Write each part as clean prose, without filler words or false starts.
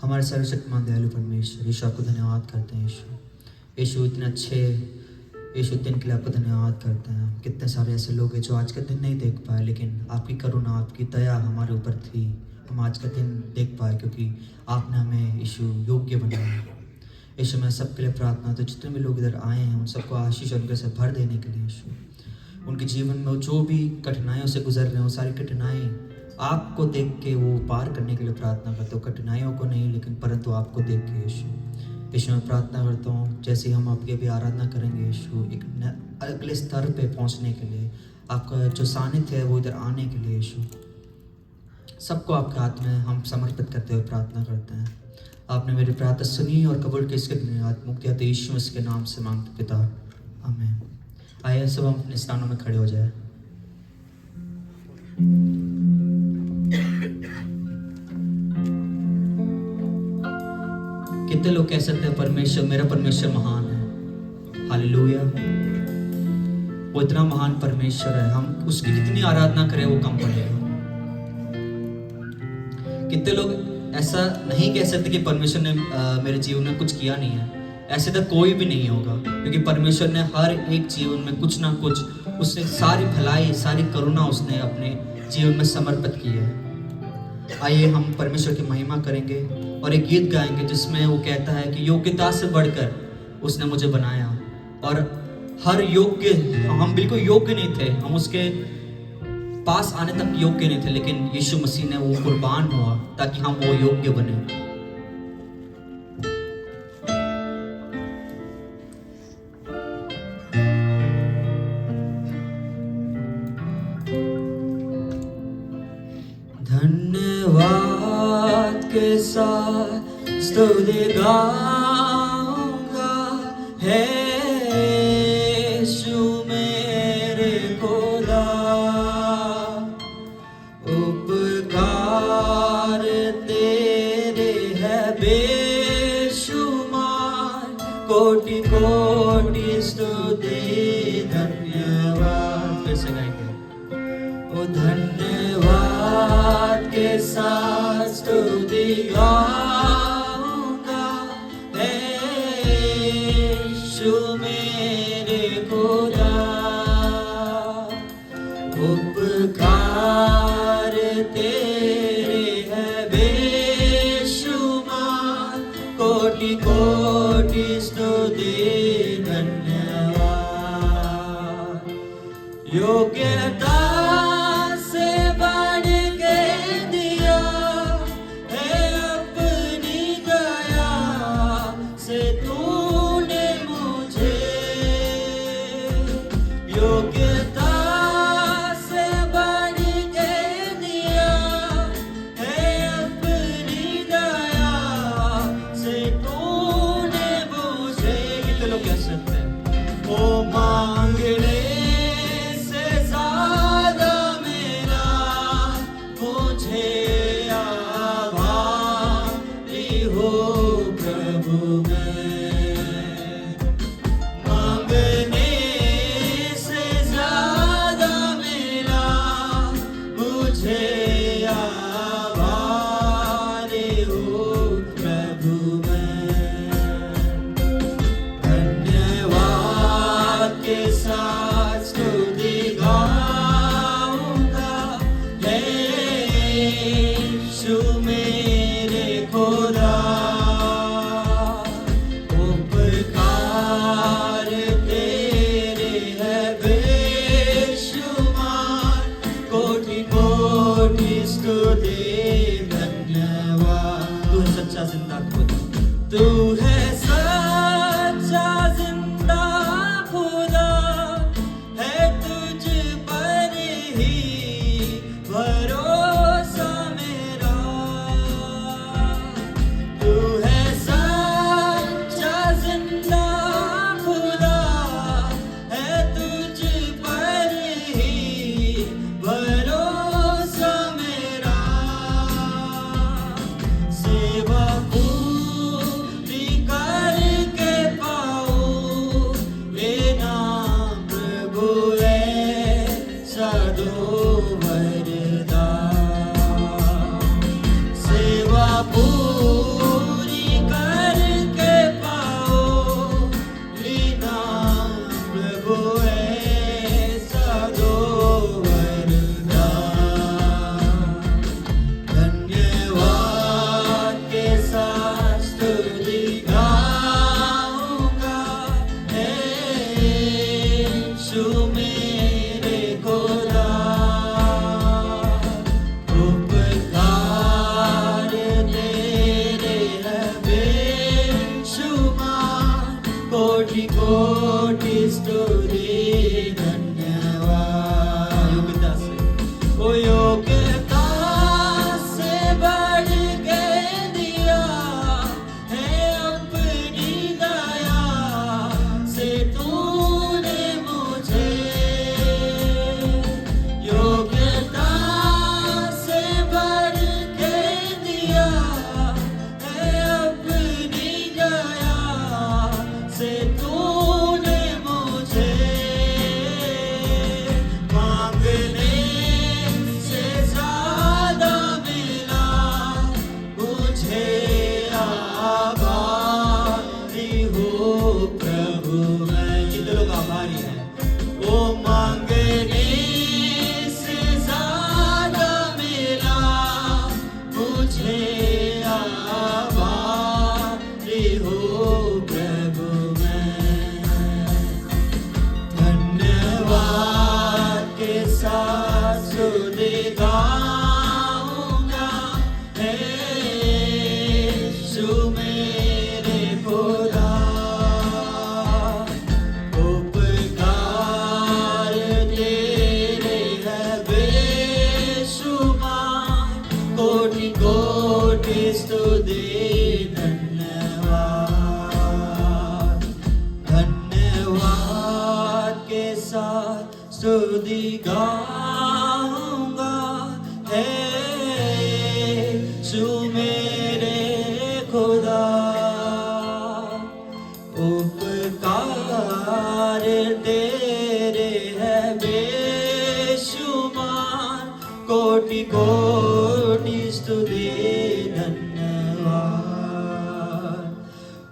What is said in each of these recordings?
हमारे सर्वशक्तिमान दयालु परमेश्वर, यीशु आपको धन्यवाद करते हैं। यीशु इतने अच्छे, यीशु दिन के लिए आपको धन्यवाद करते हैं। कितने सारे ऐसे लोग हैं जो आज का दिन नहीं देख पाए, लेकिन आपकी करुणा, आपकी दया हमारे ऊपर थी, हम आज का दिन देख पाए, क्योंकि आपने हमें यीशु योग्य बनाया। यीशु मैं सबके लिए प्रार्थना, तो जितने भी लोग इधर आए हैं उन सबको आशीष उनके से भर देने के लिए यीशु, उनके जीवन में जो भी कठिनाइयों से गुजर रहे हैं, वो सारी कठिनाई आपको देख के वो पार करने के लिए प्रार्थना करते हो। कठिनाइयों को नहीं, लेकिन परंतु आपको देख के यीशु मैं प्रार्थना करता हूँ, जैसे हम आपके भी आराधना करेंगे यीशु, एक अगले स्तर पे पहुँचने के लिए, आपका जो सानिध्य है वो इधर आने के लिए यीशु, सबको आपके हाथ में हम समर्पित करते हुए प्रार्थना करते हैं। आपने मेरी प्रार्थना सुनी और कबूल की, इसके धन्यवाद मुक्ति आते यीशु इसके नाम से मांगते पिता, आमीन। आइए सब हम अपने स्थानों में खड़े हो जाए। कितने लोग कह सकते हैं परमेश्वर, मेरा परमेश्वर महान है। हालेलुया, वो इतना महान परमेश्वर है, हम उसकी कितनी आराधना करें वो कम पड़ेगा। कितने लोग ऐसा नहीं कह सकते कि परमेश्वर ने मेरे जीवन में कुछ किया नहीं है। ऐसे तो कोई भी नहीं होगा, क्योंकि परमेश्वर ने हर एक जीवन में कुछ ना कुछ, उसने सारी भलाई, सारी करुणा उसने अपने जीवन में समर्पित की है। आइए हम परमेश्वर की महिमा करेंगे और एक गीत गाएंगे जिसमें वो कहता है कि योग्यता से बढ़कर उसने मुझे बनाया, और हर योग्य, हम बिल्कुल योग्य नहीं थे, हम उसके पास आने तक योग्य नहीं थे, लेकिन यीशु मसीह ने वो कुर्बान हुआ ताकि हम वो योग्य बने। धन्यवाद के साथ स्तुति गाऊंगा, हे यीशु मेरे खुदा, उपकार तेरे है बेशुमार, कोटि कोटि स्तुति धन्यवाद। फिर से गाएंगे, ओ धन्यवाद के साथ स्तुति गाऊंगा, हे यीशु मेरे खुदा, उपकार तेरे है बेशुमार, कोटि कोटि स्तुति धन्यवाद। योग्यता सेवा दे धन्यवाद, धन्यवाद के साथ स्तुति गाऊंगा। है यीशु मेरे खुदा, उपकार तेरे है बेशुमार, कोटि कोटि स्तुति धन्यवाद,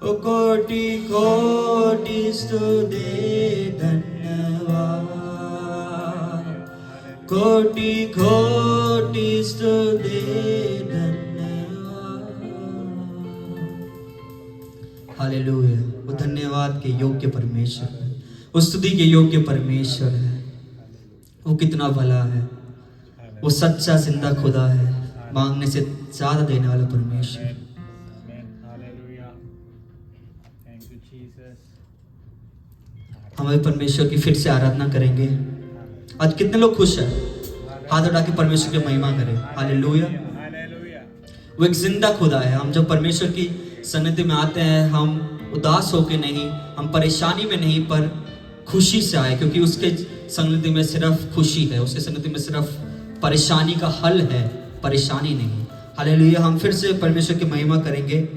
ओ कोटि कोटि स्तुति धन्यवाद, कोटि कोटि स्तुति धन्यवाद। हालेलुया। वो धन्यवाद के योग्य परमेश्वर है, वो स्तुति के योग्य परमेश्वर है। वो कितना भला है, वो सच्चा जिंदा खुदा है, मांगने से ज्यादा देने वाला परमेश्वर। हमारे परमेश्वर की फिर से आराधना करेंगे। आज कितने लोग खुश हैं? हाथ उठा के परमेश्वर की महिमा करें। हालेलुया। वो एक जिंदा खुदा है। हम जब परमेश्वर की सन्निधि में आते हैं, हम उदास होके नहीं, हम परेशानी में नहीं, पर खुशी से आए, क्योंकि उसके सन्निधि में सिर्फ खुशी है, उसके सन्निधि में सिर्फ परेशानी का हल है, परेशानी नहीं। हालेलुया। हम फिर से परमेश्वर की महिमा करेंगे।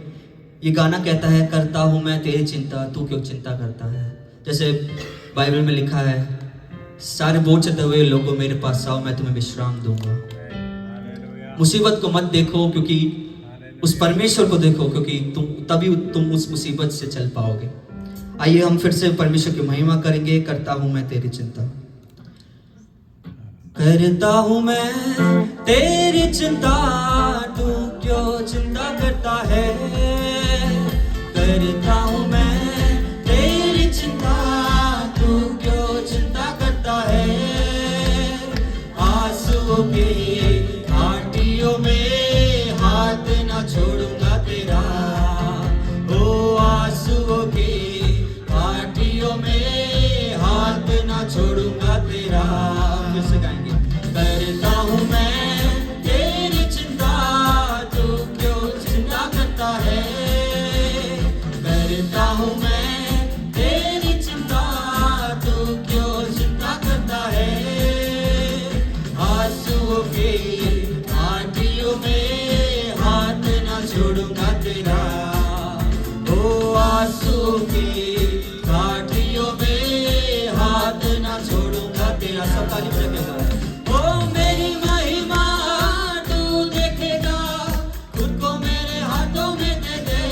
ये गाना कहता है, करता हूँ मैं तेरी चिंता, तू क्यों चिंता करता है। जैसे बाइबल में लिखा है, सारे बोझ चढ़े हुए लोगों मेरे पास आओ, मैं तुम्हें विश्राम दूंगा। मुसीबत को मत देखो, क्योंकि उस परमेश्वर को देखो, क्योंकि तभी तुम उस मुसीबत से चल पाओगे। आइए हम फिर से परमेश्वर की महिमा करेंगे। करता हूं मैं तेरी चिंता, करता हूं मैं तेरी चिंता, तू क्यों चिंता करता है। करता हूं मैं तेरी चिंता, तू क्यों चिंता करता है। आंसुओं के घाटियों में हाथ ना छोड़ूंगा तेरा, ओ आंसुओं के घाटियों में हाथ ना छोड़ूंगा तेरा। फिर से गाएंगे। करता हूँ मैं तेरी चिंता, तू क्यों चिंता करता है। करता हूँ मैं तेरी चिंता, तू क्यों चिंता करता है। आंसुओं के घाटियों में हाथ ना छोड़ूंगा तेरा, ओ आंसुओं के घाटियों में हाथ ना छोड़ूंगा तेरा। सब ताली बजाएगा। ओ मेरी महिमा तू देखेगा, खुद को मेरे हाथों में दे दे।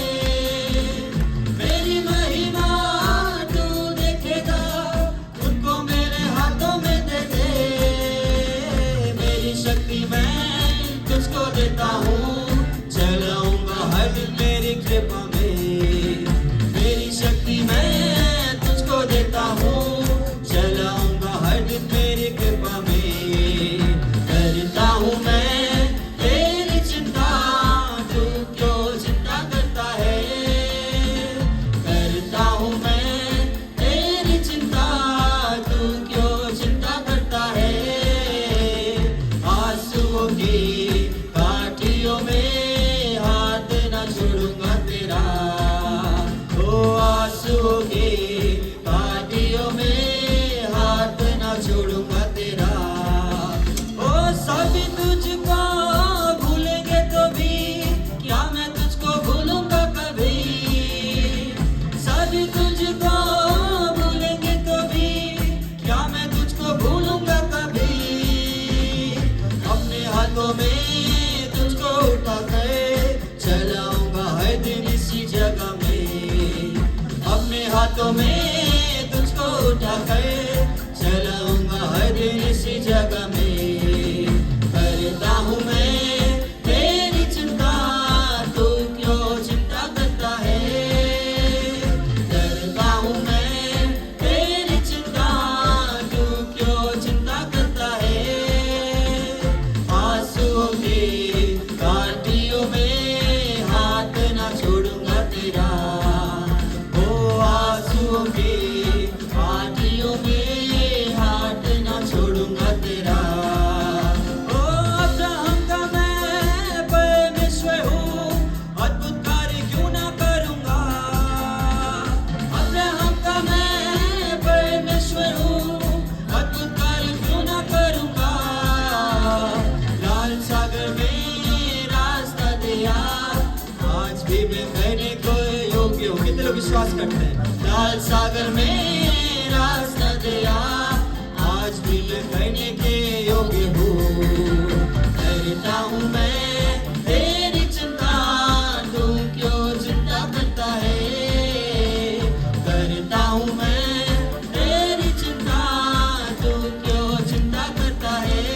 मेरी महिमा तू देखेगा, खुद को मेरे हाथों में दे दे। मेरी शक्ति मैं तुझको देता हूँ, चलाऊंगा हर दिन मेरी कृपा में। मेरी शक्ति मैं तुझको देता हूँ, चलाऊंगा हर दिन मेरी कृपा में। करता हूँ मैं तेरी चिंता, तू क्यों चिंता करता है। करता हूँ मैं तेरी चिंता, तू क्यों चिंता करता है। आंसुओं की घाटियों में हाथ ना छोड़ूंगा तेरा, भी मैं कहने को योग्य हूँ। कितने लोग विश्वास करते हैं? लाल सागर में रास्ता दिया, आज भी मैं कहने के योग्य हूँ। करता हूँ मैं तेरी चिंता, तू क्यों चिंता करता है? करता हूँ मैं तेरी चिंता, तू क्यों चिंता करता है?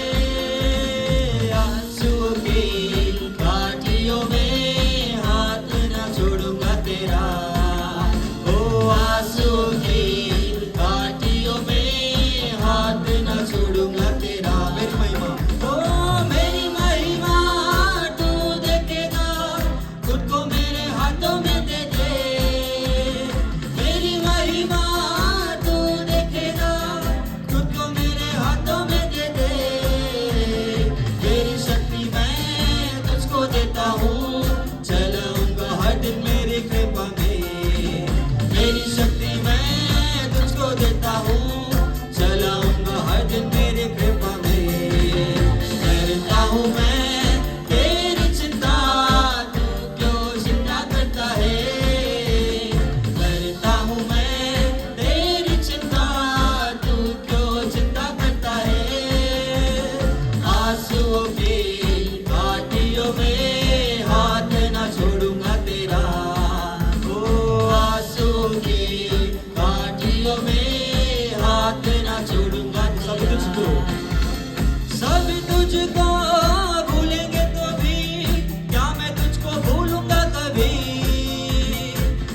आंसू की घाटियों में हाथ न छोड़ूंगा तेरा, ओ आंसू की घाटियों में हाथ न छोड़ूंगा तेरा। मेरी महिमा, ओ मेरी महिमा तू देखेगा, खुद को मेरे हाथों में दे दे। मेरी महिमा तू देखेगा, खुद को मेरे हाथों में दे दे। मेरी शक्ति मैं तुझको देता हूँ, चलाऊंगा हर दिन मेरी कृपा में। मेरी शक्ति मैं तुझको देता हूँ, चलाऊंगा हर दिन मेरी कृपा में। करता हूँ मैं तेरी चिंता, तू क्यों चिंता करता है? करता हूँ मैं तेरी चिंता, तू क्यों चिंता करता है? आंसुओं की घाटियों में हाथ न छोड़ूंगा तेरा, ओ आंसुओं की घाटियों में हाथ न छोड़ूंगा। सब तुझको, सब तुझको भूलेंगे तो भी क्या मैं तुझको भूलूंगा कभी?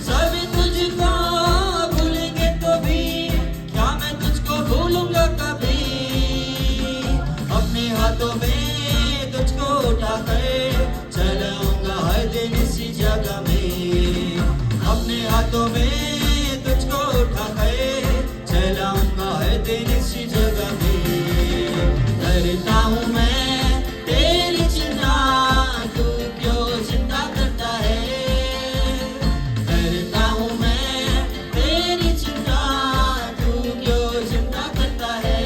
सब तुझको भूलेंगे तो भी क्या मैं तुझको भूलूंगा कभी? अपने हाथों में तुझको उठाकर चलाऊंगा हर दिन इसी जगह में। अपने हाथों में तुझको उठाकर चलाऊंगा हर दिन इसी जगह में। करता हूँ मैं तेरी चिंता, तू क्यों चिंता करता है? करता हूँ मैं तेरी चिंता, तू क्यों चिंता करता है?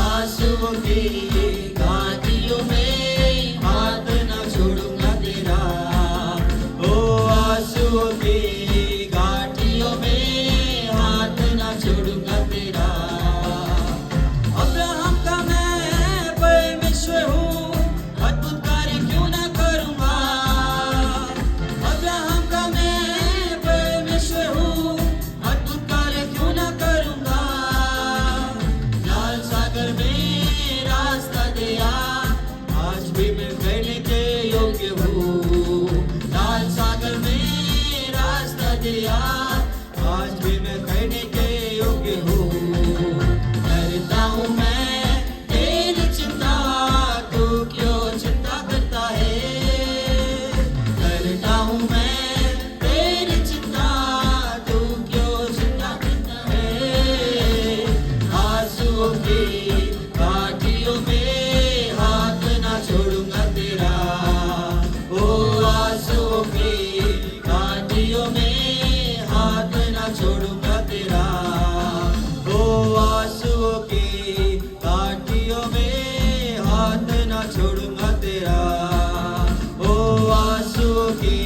आंसुओं की घाटियों में हाथ न छोड़ूंगा तेरा, ओ आंसुओं की घाटियों में हाथ न छोड़ूंगा तेरा। अब्राहम का मैं परमेश्वर हूँ, अद्भुत कार्य क्यों ना करूँगा? अब्राहम का मैं परमेश्वर हूँ, अद्भुत कार्य क्यों ना करूँगा? लाल सागर में रास्ता दिया, आज भी मैं कहने के योग्य हूँ। लाल सागर में रास्ता दिया, आज भी मैं कहने के योग्य हूँ। करता हूँ मैं तेरी चिंता, तू क्यों चिंता करता है? करता हूँ मैं तेरी चिंता, तू क्यों चिंता करता है? आंसुओं की घाटियों में हाथ ना छोड़ूंगा तेरा, ओ आंसुओं की घाटियों में हाथ ना छोड़ूंगा तेरा, ओ आंसुओं की घाटियों में हाथ ना छोड़ूंगा तेरा, ओ आंसुओं की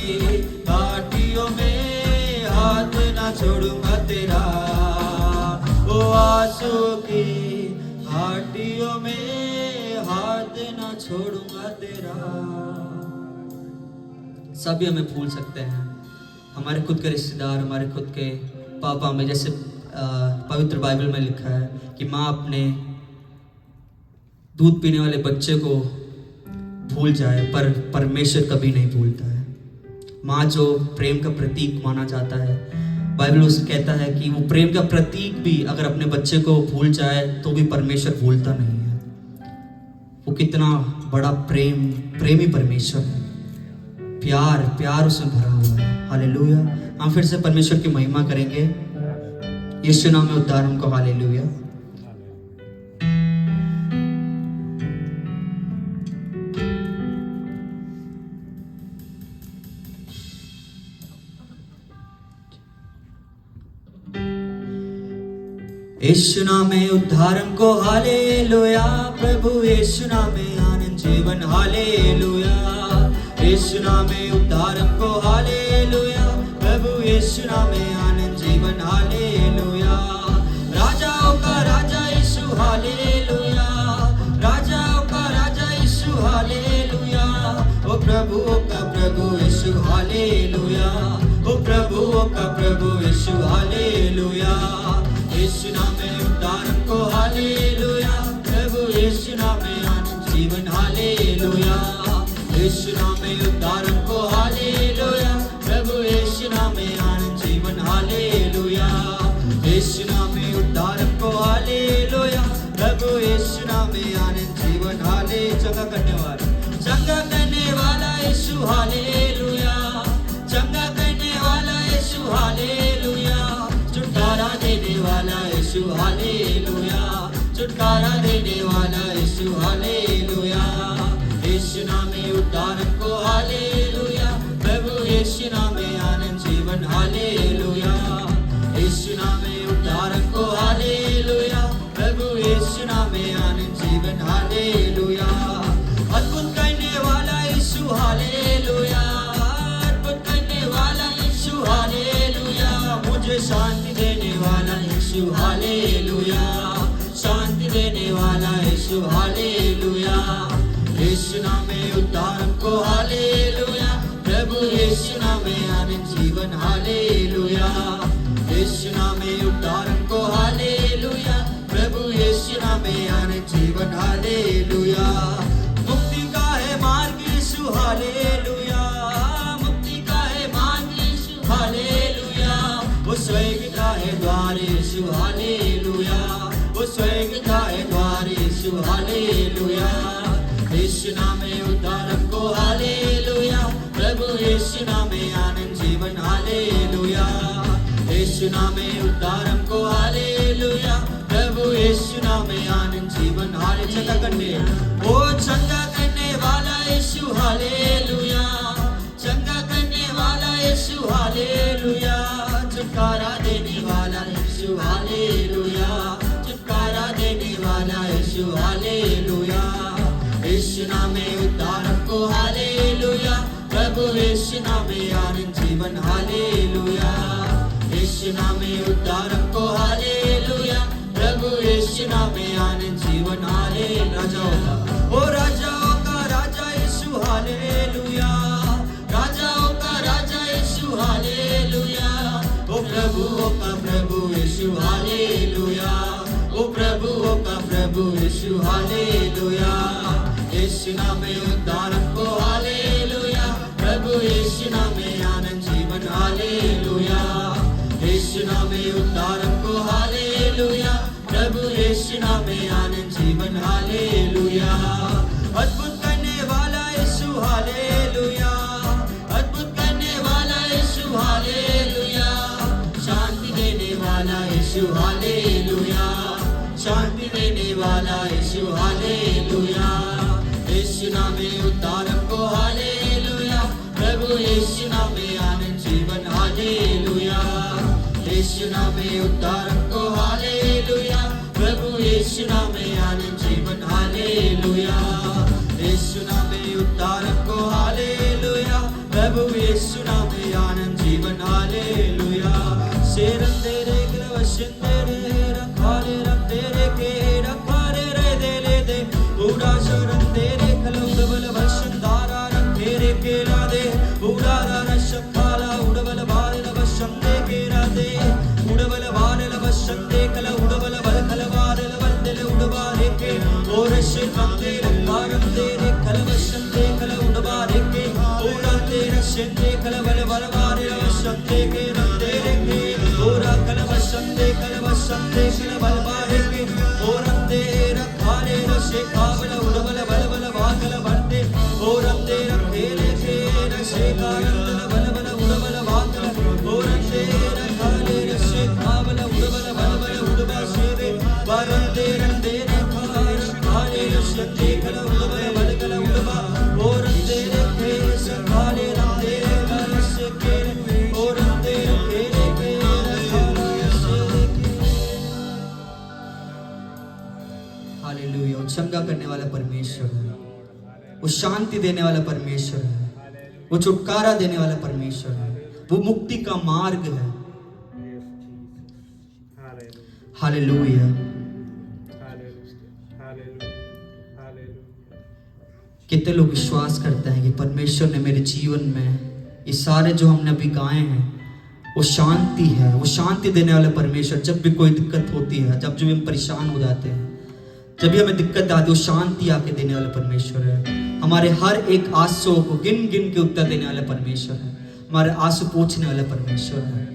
घाटियों में हाथ ना छोड़ूंगा तेरा, ओ आंसुओं की घाटियों में हाथ ना छोड़ूंगा तेरा। सभी हमें भूल सकते हैं, हमारे खुद के रिश्तेदार, हमारे खुद के पापा में, जैसे पवित्र बाइबल में लिखा है कि माँ अपने दूध पीने वाले बच्चे को भूल जाए पर परमेश्वर कभी नहीं भूलता है। माँ जो प्रेम का प्रतीक माना जाता है, बाइबल उसे कहता है कि वो प्रेम का प्रतीक भी अगर अपने बच्चे को भूल जाए तो भी परमेश्वर भूलता नहीं है। वो कितना बड़ा प्रेमी परमेश्वर है, प्यार उसमें भरा हुआ है। हालेलुया। हम फिर से परमेश्वर की महिमा करेंगे, यीशु नाम में उद्धार हमको। हालेलुया। यीशु नाम में उद्धार हमको। हालेलुया। प्रभु यीशु नाम में आनंद जीवन। हालेलुया। यीशु नाम में उद्धार हमको, हालेलुया। प्रभु यीशु नाम में आनंद जीवन, हालेलुया। राजाओं का राजा यीशु, हालेलुया। राजाओं का राजा यीशु, हालेलुया। ओ प्रभुओं का प्रभु यीशु, हालेलुया। ओ प्रभुओं का प्रभु यीशु, हालेलुया। यीशु नाम में उद्धार हमको, हालेलुया। प्रभु यीशु नाम में आनंद जीवन, हालेलुया। यीशु नाम में उद्धार हमको, हालेलुया। प्रभु यीशु नाम में आनंद जीवन, हालेलुया। यीशु नाम में उद्धार हमको, हालेलुया। प्रभु यीशु नाम में आनंद जीवन, हाले। चंगा करने वाला यीशु, हालेलुया। चंगा करने वाला यीशु, हालेलुया। छुटकारा देने वाला यीशु, हालेलुया। छुटकारा देने वाला यीशु, हालेलुया। यीशु नाम में उद्धार हमको, हालेलुया। प्रभु यीशु नाम में आनंद जीवन, हालेलुया। यीशु नाम में उद्धार हमको, हालेलुया। प्रभु यीशु नाम में आनंद जीवन, हालेलुया। अद्भुत करने वाला यीशु, हालेलुया। अद्भुत करने वाला यीशु, हालेलुया। मुझे शांति देने वाला यीशु, हालेलुया। शांति देने वाला यीशु, हालेलुया। यीशु नाम में उद्धार हमको, हालेलुया। प्रभु यीशु नाम में आनंद जीवन, हालेलुया। यीशु नाम में उद्धार हमको, हालेलुया। प्रभु यीशु नाम में आनंद जीवन, हालेलुया। मुक्ति का है मार्ग यीशु, हालेलुया। मुक्ति का है मार्ग यीशु, हालेलुया। वो स्वर्ग का है द्वार यीशु, हालेलुया। वो स्वर्ग का है द्वार यीशु, हालेलुया। यीशु नाम में उद्धार हमको, हालेलुया। प्रभु यीशु नाम में आनंद जीवन, हालेलुया। यीशु नाम में उद्धार हमको, हालेलुया। प्रभु यीशु नाम में आनंद जीवन, हाले। चंगा करने, ओ चंगा करने वाला यीशु, हालेलुया। चंगा करने वाला यीशु, हालेलुया। छुटकारा देने वाला यीशु, हालेलुया। छुटकारा देने वाला यीशु, हालेलुया। यीशु नाम में उद्धार हमको, हालेलुया। प्रभु यीशु नाम में आनंद जीवन, हालेलुया। यीशु नाम में उद्धार हमको, हालेलुया। प्रभु यीशु नाम में आनंद जीवन, हालेलुया। राजाओं का राजा यीशु, हालेलुया। राजाओं का राजा यीशु, हालेलुया। ओ प्रभुओं का प्रभु यीशु, हालेलुया। ओ प्रभुओं का प्रभु यीशु, हालेलुया। यीशु नाम में उद्धार हमको, हालेलुया। प्रभु यीशु नाम में आनंद जीवन, हालेलुया। यीशु नाम में उद्धार हमको, हालेलुया। प्रभु यीशु नाम में आनंद जीवन, हालेलुया। अद्भुत करने वाला यीशु, हालेलुया। अद्भुत करने वाला यीशु, हालेलुया। शांति देने वाला यीशु, हालेलुया। शांति देने वाला यीशु, हालेलुया। यीशु नाम में उद्धार हमको, हालेलुया। प्रभु यीशु नाम में आनंद जीवन, हालेलुया। यीशु नाम में उद्धार हमको, हालेलुया। प्रभु यीशु नाम में आनंद जीवन, हालेलुया। यीशु नाम में उद्धार हमको, हालेलुया। प्रभु यीशु नाम में आनंद जीवन, हालेलुया। शेरन तेरे गिलवशन तेरे रखारे रख तेरे के रखारे रे दे बूढ़ा शरण तेरे कलौद बल वशन दारा रख तेरे केला दे बूढ़ा दारा शक्काला उड़वल बाल वशम दे केरा दे उड़वल बाल वशम दे कला उड़वल बल कलवार बल दिल उड़वारे के और शिरम तेरे कारम तेरे कल वशम दे कला उड़वारे के ओरा तेरे शिर दे कल बल बलवारे वशम दे के तेरे के ओरा कल वशम दे कल बल बारे के ओरम तेरा खाले रशे काबल उड़वल बल बल वाकल बंदे ओरम तेरा खेले के रशे कारम बल बल उड़वल वाकल ओरम तेरा खाले रशे काबल उड़वल बल बल उड़वा शेरे वरम तेरा तेरे खाले रशे कल उड़वल बल कल उड़वा ओरम तेरे खेस खाले तेरे रशे के ओरम तेरे खेले के हालेलुया। चंगा करने वाला परमेश्वर है, वो शांति देने वाला परमेश्वर है, वो छुटकारा देने वाला परमेश्वर है, वो मुक्ति का मार्ग है। हालेलुया। कितने लोग विश्वास करते हैं कि परमेश्वर ने मेरे जीवन में ये सारे जो हमने अभी गाए हैं वो शांति है, वो शांति देने वाला परमेश्वर। जब भी कोई दिक्कत होती है, जब भी हम परेशान हो जाते हैं, जब भी हमें दिक्कत आती है, वो शांति आके देने वाला परमेश्वर है। हमारे हर एक आंसू को गिन गिन के उत्तर देने वाला परमेश्वर है, हमारे आंसू पोंछने वाला परमेश्वर है।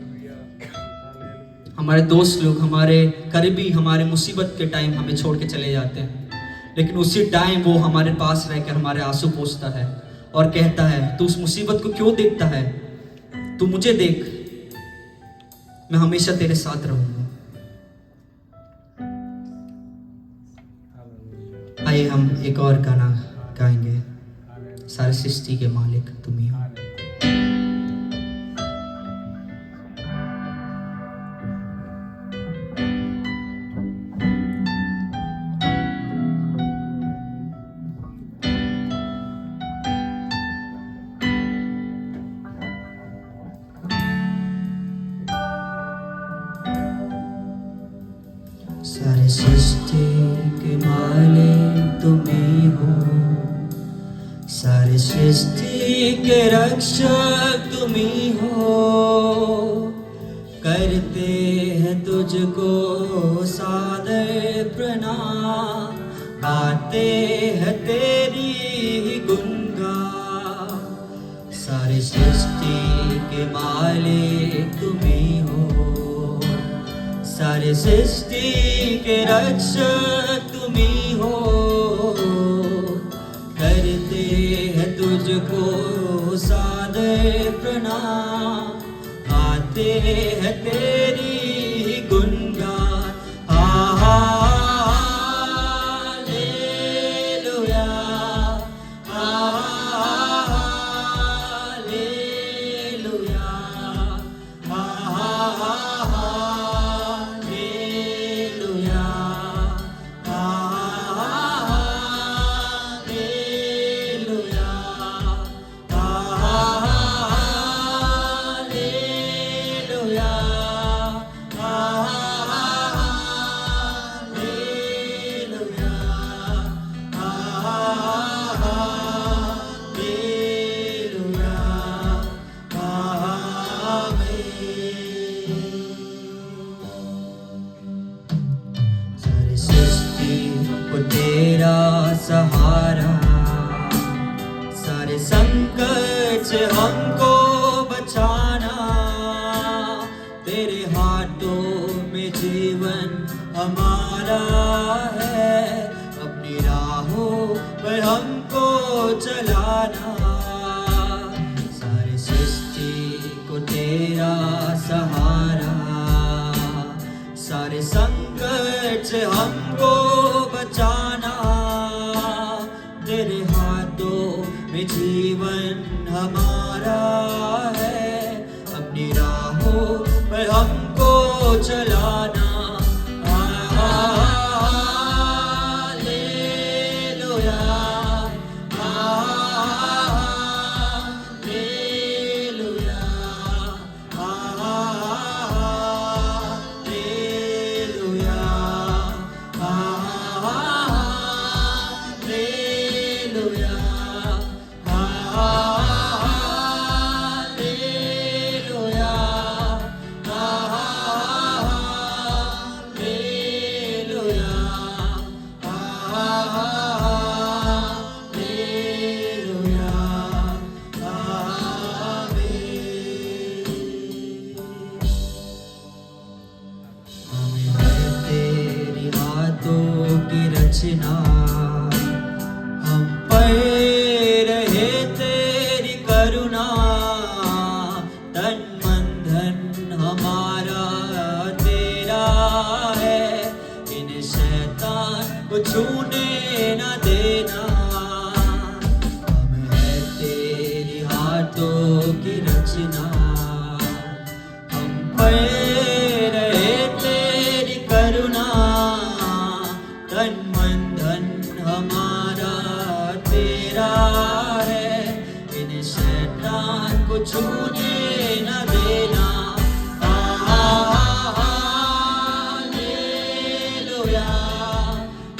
हमारे दोस्त लोग, हमारे करीबी, हमारे मुसीबत के टाइम हमें छोड़ के चले जाते हैं, लेकिन उसी टाइम वो हमारे पास रहकर हमारे आंसू पोंछता है और कहता है, तू उस मुसीबत को क्यों देखता है, तू मुझे देख, मैं हमेशा तेरे साथ रहूंगा। आइए हम एक और गाना गाएंगे, सारी सृष्टि के मालिक तुम ही हो। सारे सृष्टि के मालिक तुम ही हो, सारे सृष्टि के रक्षक तुम ही हो। करते हैं तुझको सादर प्रणाम, गाते हैं तेरी गुणगान। सारे सृष्टि के मालिक तुम ही हो, सारे सृष्टि के रक्षक तुम ही हो। करते हैं तुझको सादर प्रणाम, गाते हैं तेरी गुणगान। हालेलुया, सहारा, सारे संकट से हमको बचाना। तेरे हाथों में जीवन हमारा है, अपनी राहों पर हमको चलाना। सारे सृष्टि को तेरा सहारा, सारे संकट से हमको बचाना। तेरे हाथों में जीवन हमारा है, अपनी राहों पर हमको चलाना। हम पर रहे तेरी करुणा, तन मन धन हमारा तेरा है। इन शैतान को छूने न देना, हम है तेरी हाथों की रचना। हम पर रहे तेरी करुणा, तन मन धन हमारा तेरा है। इन प्राण को छूने न देना। हालेलुया,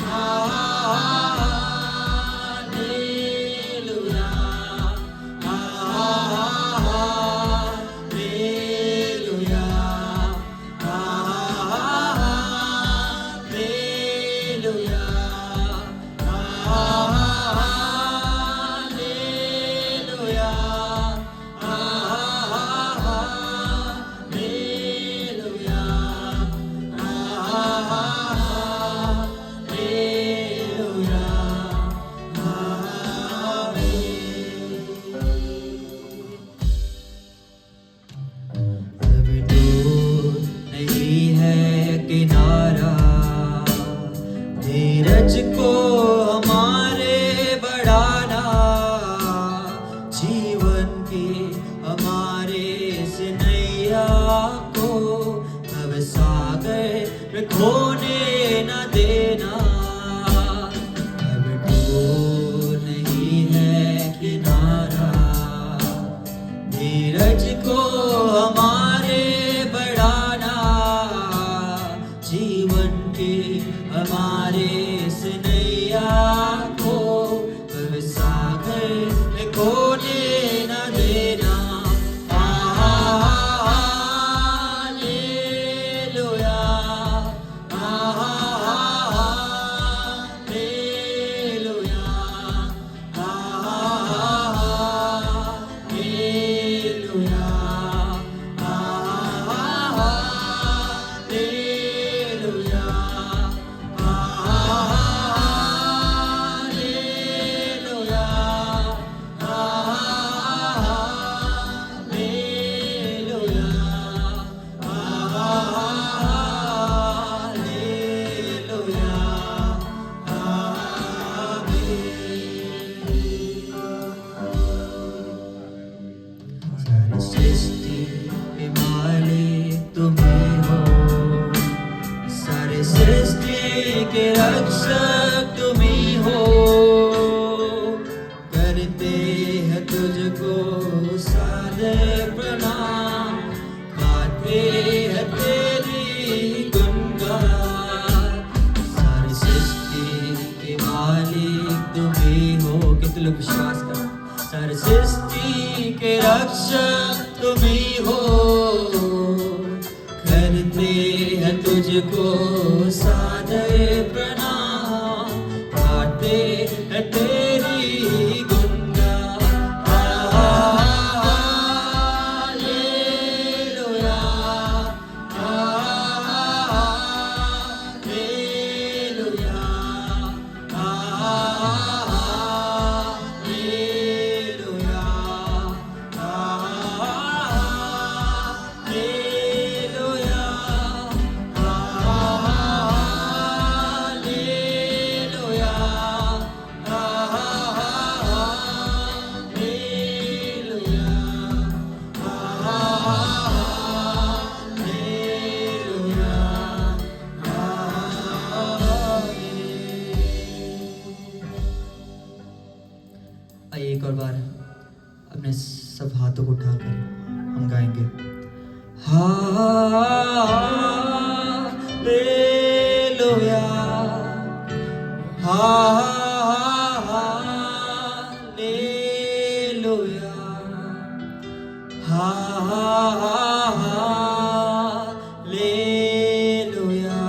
हालेलुया, हालेलुया, हालेलुया, किनारा धीरज को हमारे बढ़ाना, जीवन की हमारे इस नैया को भव सागर में खोने न देना। अब दूर नहीं है किनारा, धीरज को हमारे बढ़ाना, जीवन के हमारे इस नैया को भव सागर में खोने न देना। हालेलुया, हालेलुया, हालेलुया, सृष्टि के मालिक तुम्ही हो, सारे सृष्टि के रक्षक तुम्ही हो। करते हैं तुझको सादर प्रणाम, गाते हैं तेरी गुणगान। सारी सृष्टि के मालिक तुम्ही हो। कितने लोग विश्वास करो? सारी सृष्टि के रक्षक तुम्ही हो। करते हैं तुझको सादर प्रणाम, गाते हैं तेरी गुणगान। Hallelujah, hallelujah, hallelujah, hallelujah, hallelujah, hallelujah, आइए एक और बार अपने सब हाथों को उठाकर हम गाएंगे। Hallelujah, hallelujah, hallelujah, hallelujah,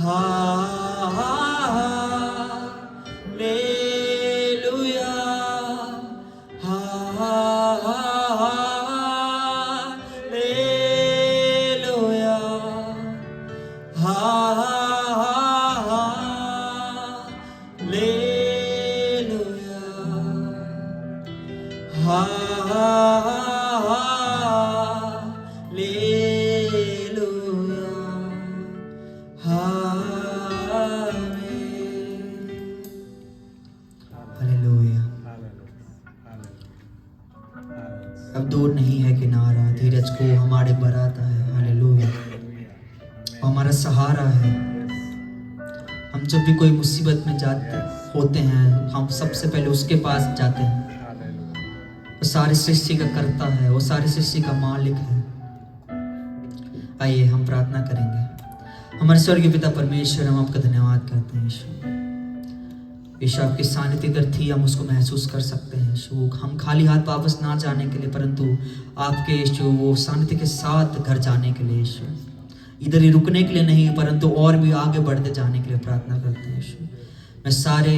hallelujah, अब दूर नहीं है किनारा, धीरज को हमारे बराता है। हालेलुया, हमारा सहारा है। हम जब भी कोई मुसीबत में जाते होते हैं, हम सबसे पहले उसके पास जाते हैं। वो सारी सृष्टि का कर्ता है, वो सारी सृष्टि का मालिक है। आइए हम प्रार्थना करेंगे। हमारे स्वर्गीय पिता परमेश्वर, हम आपका धन्यवाद करते हैं यीशु। यीशु आपकी सानिध्य अगर थी, हम उसको महसूस कर सकते हैं यीशु। हम खाली हाथ वापस ना जाने के लिए, परंतु आपके यीशु वो सानिध्य के साथ घर जाने के लिए यीशु, इधर ही रुकने के लिए नहीं, परंतु और भी आगे बढ़ते जाने के लिए प्रार्थना करते हैं यीशु। मैं सारे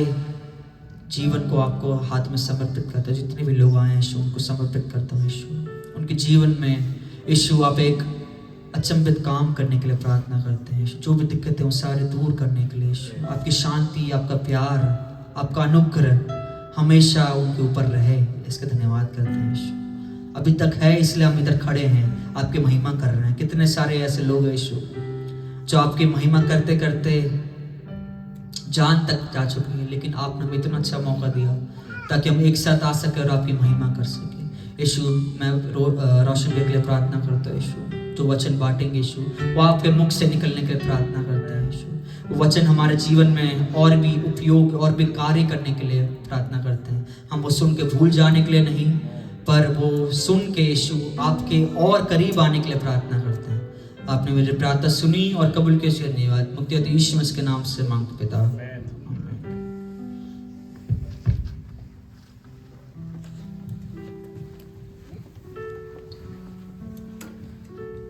जीवन को आपको हाथ में समर्पित करता हूँ। जितने भी लोग आए हैं यीशु, उनको समर्पित करता हूँ यीशु। उनके जीवन में यीशु आप एक अचंभित काम करने के लिए प्रार्थना करते हैं यीशु। जो भी दिक्कतें हैं वो सारे दूर करने के लिए यीशु। आपकी शांति, आपका प्यार, आपका अनुग्रह हमेशा उनके ऊपर रहे, इसका धन्यवाद करते हैं यीशु। अभी तक है इसलिए हम इधर खड़े हैं, आपकी महिमा कर रहे हैं। कितने सारे ऐसे लोग हैं यीशु जो आपकी महिमा करते करते जान तक जा चुके हैं, लेकिन आपने हमें इतना अच्छा मौका दिया ताकि हम एक साथ आ सके और आपकी महिमा कर सके यीशु। मैं रोशन के लिए प्रार्थना करता हूँ यीशु। जो वचन बांटेंगे यीशु, वो आपके मुख से निकलने के लिए प्रार्थना करते हैं यीशु। वो वचन हमारे जीवन में और भी उपयोग और भी कार्य करने के लिए प्रार्थना करते हैं। हम वो सुन के भूल जाने के लिए नहीं, पर वो सुन के यीशु आपके और करीब आने के लिए प्रार्थना करते हैं। आपने मेरी प्रार्थना सुनी और कबूल के लिए धन्यवाद। मुक्ति यीशु मसीह के नाम से मांगते पिता।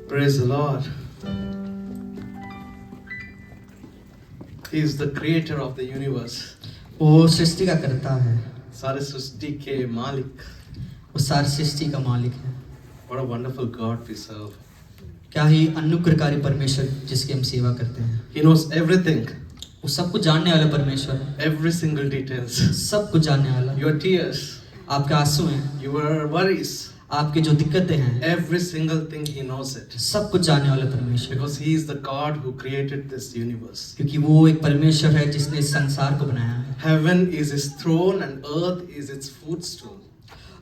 Praise the Lord. He is the creator of the universe. वो सृष्टि का करता है, सारे सृष्टि के मालिक। वो सारी सृष्टि का मालिक है। What a wonderful God we serve. क्या ही अनुग्रहकारी परमेश्वर जिसकी हम सेवा करते हैं। He knows everything. वो सब कुछ जानने वाला परमेश्वर है, Every single details. सब कुछ जानने वाला। Your tears, आपके आंसू हैं, your worries, आपके जो दिक्कतें हैं, every single thing He knows it. सब कुछ जानने वाला परमेश्वर। Because He is the God who created this universe. क्योंकि वो एक परमेश्वर है जिसने इस संसार को बनाया है। Heaven is His throne and earth is its footstool.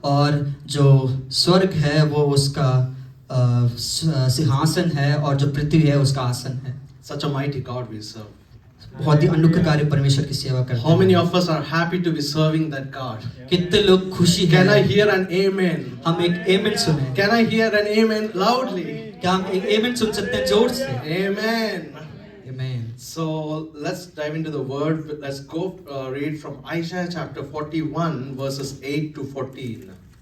और जो स्वर्ग है वो उसका सिंहासन है, और जो पृथ्वी है उसका आसन है। Such a mighty God we serve. बहुत ही अनुग्रहकारी परमेश्वर की सेवा करते हैं। How many of us are happy to be serving that God? कितने लोग खुशी Can I है। hear an amen? हम एक आमेन सुने। Can I hear an amen loudly? क्या हम एक आमेन सुन सकते हैं जोर से? Amen. Amen. So let's dive into the word. Let's go read from Isaiah chapter 41 verses 8 to 14.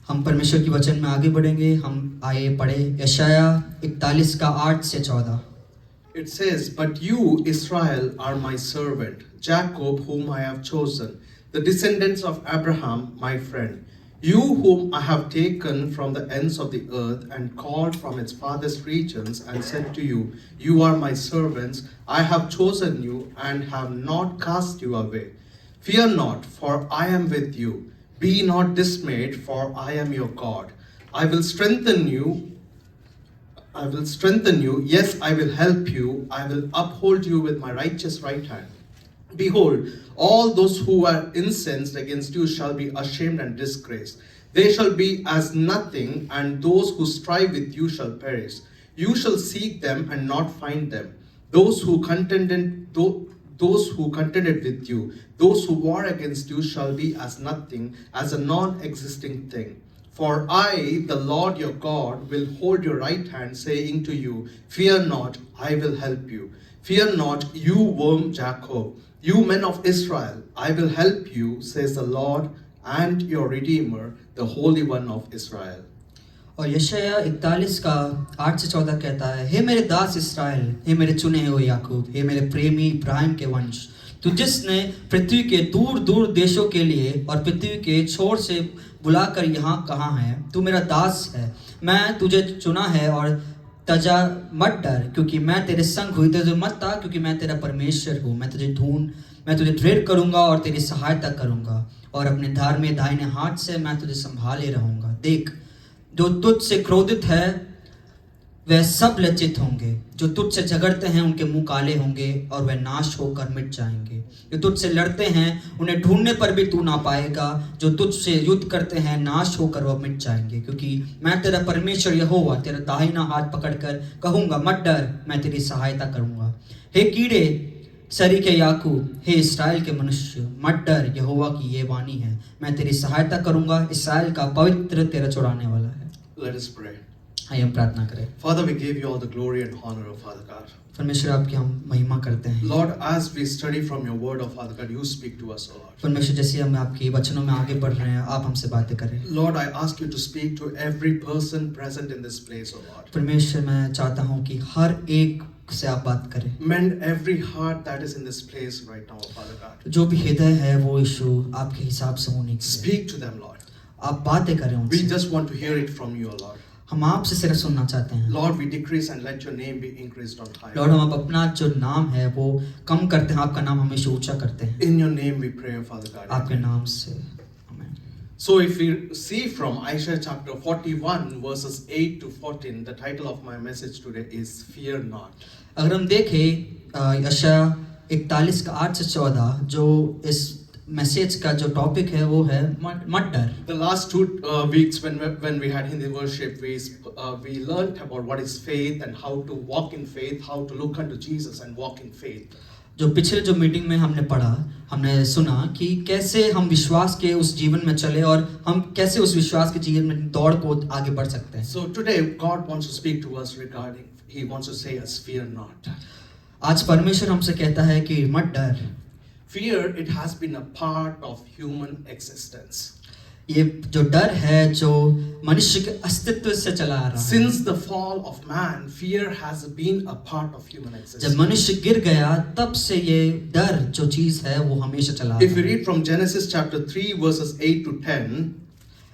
हम परमेश्वर की वचन में आगे बढ़ेंगे। हम आइए पढ़े यशाया 41 का 8 से 14। It says, "But you, Israel, are my servant, Jacob, whom I have chosen, the descendants of Abraham, my friend. You whom I have taken from the ends of the earth and called from its farthest regions and said to you, you are my servants. I have chosen you and have not cast you away. Fear not, for I am with you. Be not dismayed, for I am your God. I will strengthen you. Yes, I will help you. I will uphold you with my righteous right hand. Behold, all those who are incensed against you shall be ashamed and disgraced. They shall be as nothing, and those who strive with you shall perish. You shall seek them and not find them. Those who contended with you, those who war against you shall be as nothing, as a non-existing thing. For I, the Lord your God, will hold your right hand, saying to you, fear not, I will help you. Fear not, you worm Jacob, you men of Israel, I will help you, says the Lord and your Redeemer, the Holy One of Israel. और यशाया 41 का 8 से 14 कहता है, हे मेरे दास इस्राएल, हे मेरे चुने हुए याकूब, हे मेरे प्रेमी इब्राहिम के वंश, तू जिसने पृथ्वी के दूर दूर देशों के लिए और पृथ्वी के छोर से बुलाकर यहाँ कहाँ है, तू मेरा दास है। मैं तुझे चुना है और तजा मत डर, क्योंकि मैं तेरे संग हुई। तुझे मत ता, क्योंकि मैं तेरा परमेश्वर हूँ। मैं तुझे दृढ़ करूँगा और तेरी सहायता करूँगा, और अपने धार्मिक दाहिने हाथ से मैं तुझे संभाले रहूँगा। देख, जो तुझसे क्रोधित है वह सब लज्जित होंगे, जो तुझसे झगड़ते हैं उनके मुंह काले होंगे और वह नाश होकर मिट जाएंगे। जो तुझसे लड़ते हैं उन्हें ढूंढने पर भी तू ना पाएगा, जो तुझसे युद्ध करते हैं नाश होकर वह मिट जाएंगे। क्योंकि मैं तेरा परमेश्वर यहोवा तेरा दाहिना हाथ पकड़कर कहूँगा, मत डर, मैं तेरी सहायता करूँगा। हे कीड़े, सरी के याकूब, हे इस्राएल के मनुष्य, मत डर, यहोवा की ये वाणी है, मैं तेरी सहायता करूंगा, इस्राएल का पवित्र तेरा छुड़ाने वाला है। Let us pray. आइए हम प्रार्थना करें। Father, we give you all the glory and honor, O Father God. परमेश्वर आपकी हम महिमा करते हैं। Lord, as we study from your word, O Father God, you speak to us, O Lord. परमेश्वर जैसे हम आपके वचनों में आगे बढ़ रहे हैं, आप हमसे बातें करें। Lord, I ask you to speak to every person present in this place, O Lord. परमेश्वर मैं चाहता हूँ कि हर एक से आप बात करें। Mend every heart that is in this place right now, O Father God. जो भी हृदय है वो यीशु आपके हिसाब से होने की। Speak to them, Lord. आप बातें करें We उनसे। just want to hear it from you, O Lord. हम आपसे सिर्फ सुनना चाहते हैं। Lord, we decrease and let your name be increased on high. Lord, हम अपना जो नाम है वो कम करते हैं, आपका नाम हमेशा ऊंचा करते हैं। In your name we pray, O Father God. आपके नाम से आमीन। So if we see from Isaiah chapter 41 verses 8 to 14, the title of my message today is Fear Not. अगर हम देखें यशायाह 41 का 8 से 14, जो इस मैसेज का जो टॉपिक है वो है मत डर। The last two weeks when we had Hindi worship, we learned about what is faith and how to walk in faith, how to look unto Jesus and walk in faith. जो पिछले जो meeting में हमने पढ़ा, हमने सुना कि कैसे हम विश्वास के उस जीवन में चले और हम कैसे उस विश्वास के जीवन में दौड़ को आगे बढ़ सकते हैं। So today God wants to speak to us regarding, He wants to say us, fear not. आज परमेश्वर हमसे कहता है कि मत डर। Fear, it has been a part of human existence. ये जो डर है जो मनुष्य के अस्तित्व से चला आ रहा है। Since the fall of man, fear has been a part of human existence. जब मनुष्य गिर गया तब से ये डर जो चीज है वो हमेशा चला आ If रहा we है। read from Genesis chapter 3 verses 8 to 10,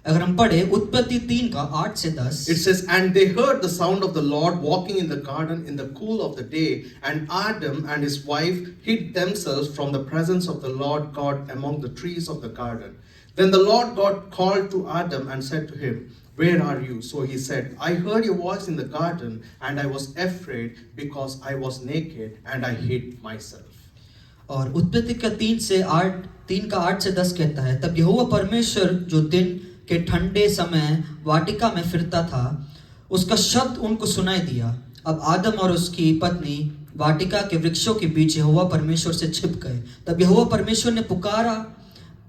अगर हम पढ़े उत्पत्ति 3 का 8 से 10, it says, "And they heard the sound of the Lord walking in the garden in the cool of the day, and Adam and his wife hid themselves from the presence of the Lord God among the trees of the garden. Then the Lord God called to Adam and said to him, 'Where are you?' So he said, 'I heard your voice in the garden, and I was afraid because I was naked and I hid myself.'" और उत्पत्ति का 3 का 8 से 10 कहता है, तब यहोवा परमेश्वर जो दिन के ठंडे समय वाटिका में फिरता था, उसका शब्द उनको सुनाई दिया। अब आदम और उसकी पत्नी वाटिका के वृक्षों के बीच यहोवा परमेश्वर से छिप गए। तब यहोवा परमेश्वर ने पुकारा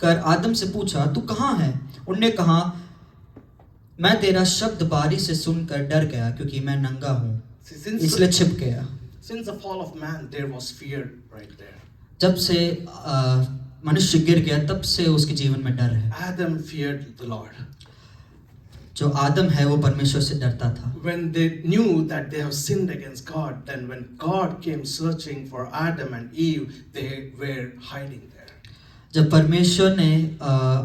कर आदम से पूछा, तू कहाँ है? उनने कहा, मैं तेरा शब्द बारी से सुनकर डर गया क्योंकि मैं नंगा हूँ, इसलिए छिप गया। Since the fall of man, there was fear right there. जब से मनुष्य गिर गया तब से उसके जीवन में डर है। Adam feared the Lord. जो आदम है वो परमेश्वर से डरता था। When they knew that they have sinned against God, then when God came searching for Adam and Eve, they were hiding there. जब परमेश्वर ने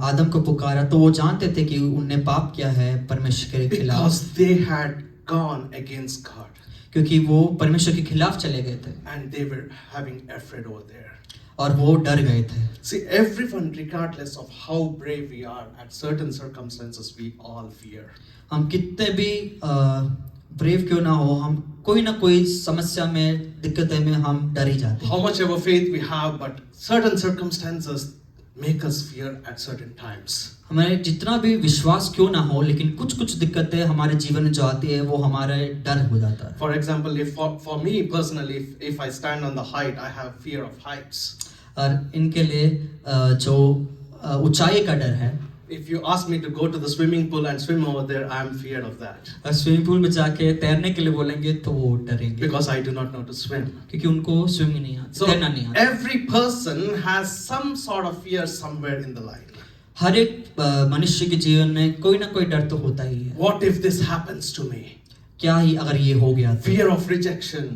आदम को पुकारा तो वो जानते थे कि उनने पाप किया है परमेश्वर के खिलाफ, Because they had gone against God. क्योंकि वो परमेश्वर के खिलाफ चले गए थे And they were having afraid over there. और वो डर गए थे। See, everyone, regardless of how brave we are, at certain circumstances, we all fear. हम कितने भी ब्रेव क्यों ना हो, हम कोई ना कोई समस्या में, दिक्कतें में हम डर ही जाते How हैं। much ever faith we have, but certain circumstances make us fear at certain times. हमारे जितना भी विश्वास क्यों ना हो, लेकिन कुछ दिक्कतें हमारे जीवन में जो आती है वो हमारे डर हो जाता है। For example, if for me personally, if I stand on the height, I have fear of heights. और इनके लिए जो ऊंचाई का डर है, If you ask me to go to the swimming pool and swim over there, I am feared of that. और swimming pool में जाके तैरने के लिए बोलेंगे तो वो डरेंगे, Because I do not know to swim. क्योंकि उनको स्विमिंग नहीं आती, So तैरना नहीं आता। every person has some sort of fear somewhere in the life. हर एक मनुष्य के जीवन में कोई ना कोई डर तो होता ही है। What if this happens to me? क्या ही अगर ये हो गया तो? Fear of rejection,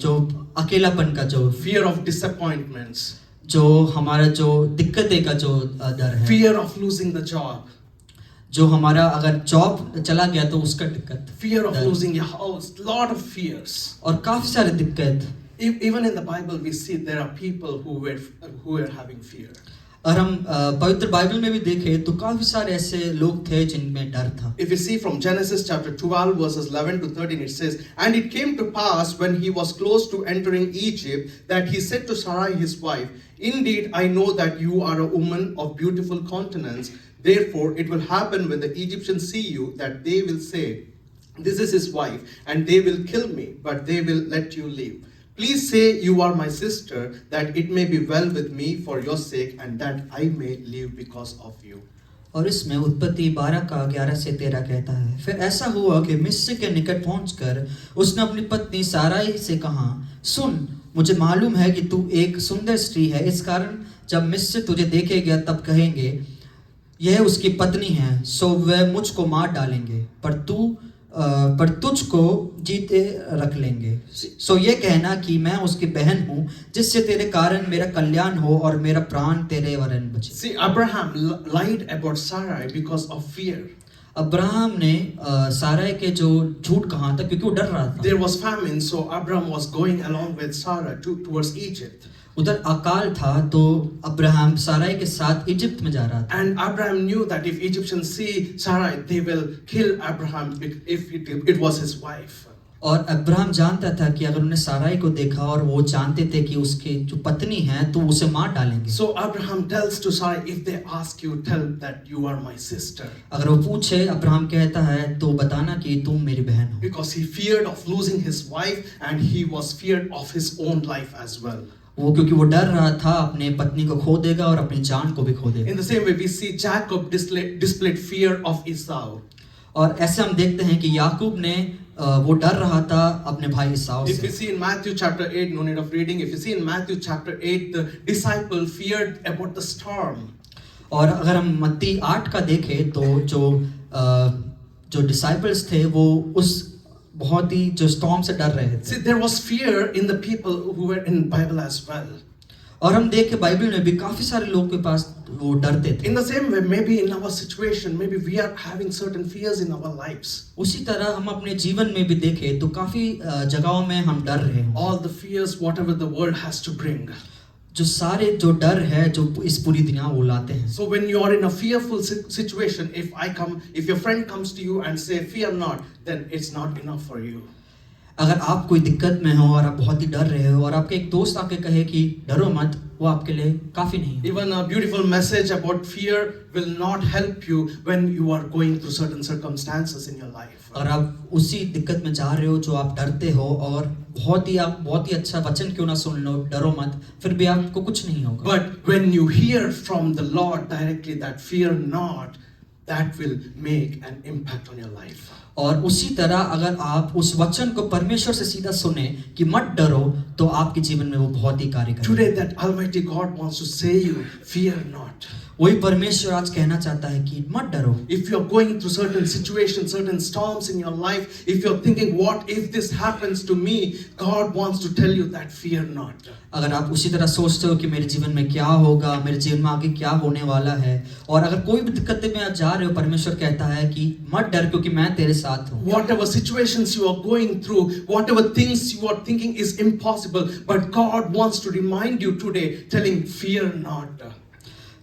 जो अकेलापन का जो fear of disappointments, जो हमारा जो दिक्कतें का जो डर है, fear of losing the job, जो हमारा अगर जॉब चला गया तो उसका दिक्कत, fear of डर। losing your house, lot of fears. और काफी सारे दिक्कत। Even in the Bible, we see there are people who were having fear. और हम पवित्र बाइबल में भी देखें तो काफी सारे ऐसे लोग थे जिनमें डर था। If you see from Genesis chapter 12 verses 11 to 13, it says, "And it came to pass when he was close to entering Egypt that he said to Sarai his wife, 'Indeed, I know that you are a woman of beautiful countenance. Therefore, it will happen when the Egyptians see you that they will say, This is his wife, and they will kill me, but they will let you live.' Please say you are my sister, that it may be well with me for your sake, and that I may live because of you. और इसमें उत्पत्ति 12 का 11 से 13 कहता है, फिर ऐसा हुआ कि मिस्र के निकट पहुंचकर उसने अपनी पत्नी साराई से कहा, सुन, मुझे मालूम है कि तू एक सुंदर स्त्री है, इस कारण जब मिस्र तुझे देखेगा तब कहेंगे यह उसकी पत्नी है, सो वह मुझको मार डालेंगे, पर तुझको जीते रख लेंगे। सो ये कहना कि मैं उसकी बहन हूँ, जिससे तेरे कारण मेरा कल्याण हो और मेरा प्राण तेरे वरन बचे। See, Abraham lied about Sarai because of fear. Abraham ने साराई के जो झूठ कहा था क्योंकि वो डर रहा था। There was famine, so Abraham was going along with Sarah towards Egypt. उधर अकाल था तो अब्राहम साराई के साथ इजिप्ट में जा रहा था। And Abraham knew that if Egyptians see Sarai, they will kill Abraham if it was his wife. और अब्राहम जानता था कि अगर उन्हें साराई को देखा और वो जानते थे कि उसकी जो पत्नी है तो उसे मार डालेंगे। So Abraham tells to Sarai, if they ask you, tell that you are my sister. अगर वो पूछे, अब्राहम कहता है तो बताना कि तुम मेरी बहन हो। Because he feared of losing his wife and he was feared of his own life as well. वो क्योंकि वो डर रहा था अपने पत्नी को खो देगा और अपनी जान को भी खो देगा। In the same way, we see Jacob displayed fear of Esau. और ऐसे हम देखते हैं कि याकूब ने वो डर रहा था अपने भाई ईसाऊ If you से। see in Matthew chapter 8, no need of reading, if you see in Matthew chapter 8, the disciple feared about the storm. और अगर हम मत्ती 8 का देखें तो जो डिसाइपल्स थे वो उस बहुत ही जो स्टॉर्म से डर रहे थे। See, there was fear in the people who were in Bible as well. और हम देखें बाइबल में भी काफी सारे लोग के पास वो डरते थे। In the same way, maybe in our situation, maybe we are having certain fears in our lives. उसी तरह हम अपने जीवन में भी देखें तो काफी जगहों में हम डर रहे हैं। All the fears, whatever the world has to bring. जो सारे जो डर है जो इस पूरी दुनिया वो लाते हैं। So when you are in a fearful situation, if your friend comes to you and say, fear not, then it's not enough for you. अगर आप कोई दिक्कत में हो और आप बहुत ही डर रहे हो और आपके एक दोस्त आके कहे कि डरो मत, वो आपके लिए काफी नहीं है। Even a beautiful message about fear will not help you when you are going through certain circumstances in your life. और आप उसी दिक्कत में जा रहे हो जो आप डरते हो और बहुत ही अच्छा वचन क्यों ना सुन लो, डरो मत, फिर भी आपको कुछ नहीं होगा। But when you hear from the Lord directly that fear not, that will make an impact on your life. और उसी तरह अगर आप उस वचन को परमेश्वर से सीधा सुने कि मत डरो तो आपके जीवन में वो बहुत ही कार्य करेगा। Today that Almighty God wants to say you, fear not. वही परमेश्वर आज कहना चाहता है कि मत डरो। If you are going through certain situations, certain storms in your life, if you are thinking, what if this happens to me? God wants to tell you that fear not. अगर आप उसी तरह सोचते हो कि मेरे जीवन में क्या होगा, मेरे जीवन में आगे क्या होने वाला है, और अगर कोई भी दिक्कत में आप जा रहे हो, परमेश्वर कहता है कि मत डर क्योंकि मैं तेरे साथ हूँ। Whatever situations you are going through, whatever things you are thinking is impossible, but God wants to remind you today, telling, fear not.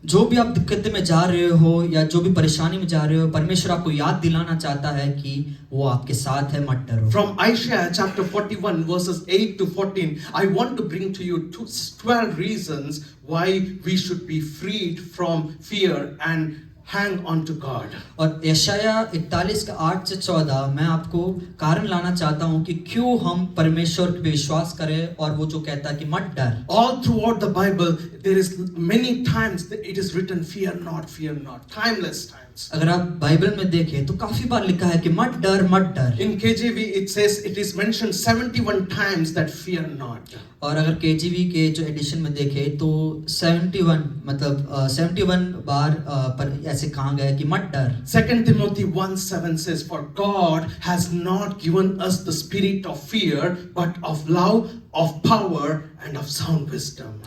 जो भी आप दिक्कत में जा रहे हो या जो भी परेशानी में जा रहे हो, परमेश्वर आपको याद दिलाना चाहता है कि वो आपके साथ है, मत डरो। From Isaiah chapter 41 verses 8 to 14, I want to bring to you 12 reasons why we should be freed from fear and hang on to God. और यशाया 41 का 8 से 14 मैं आपको कारण लाना चाहता हूँ कि क्यों हम परमेश्वर पे विश्वास करें, और वो जो कहता है कि मत डर। All throughout the Bible, there is many times that it is written, fear not, timeless times. अगर आप बाइबल में देखें तो काफी बार लिखा है कि मत डर मत डर। In KJV it says, it is mentioned 71 times that fear not. और अगर KJV के जो एडिशन में देखें तो 71 मतलब 71 बार पर ऐसे कहा गया है कि मत डर। 2 Timothy 1:7 says, for God has not given us the spirit of fear, but of love, of power and of sound wisdom.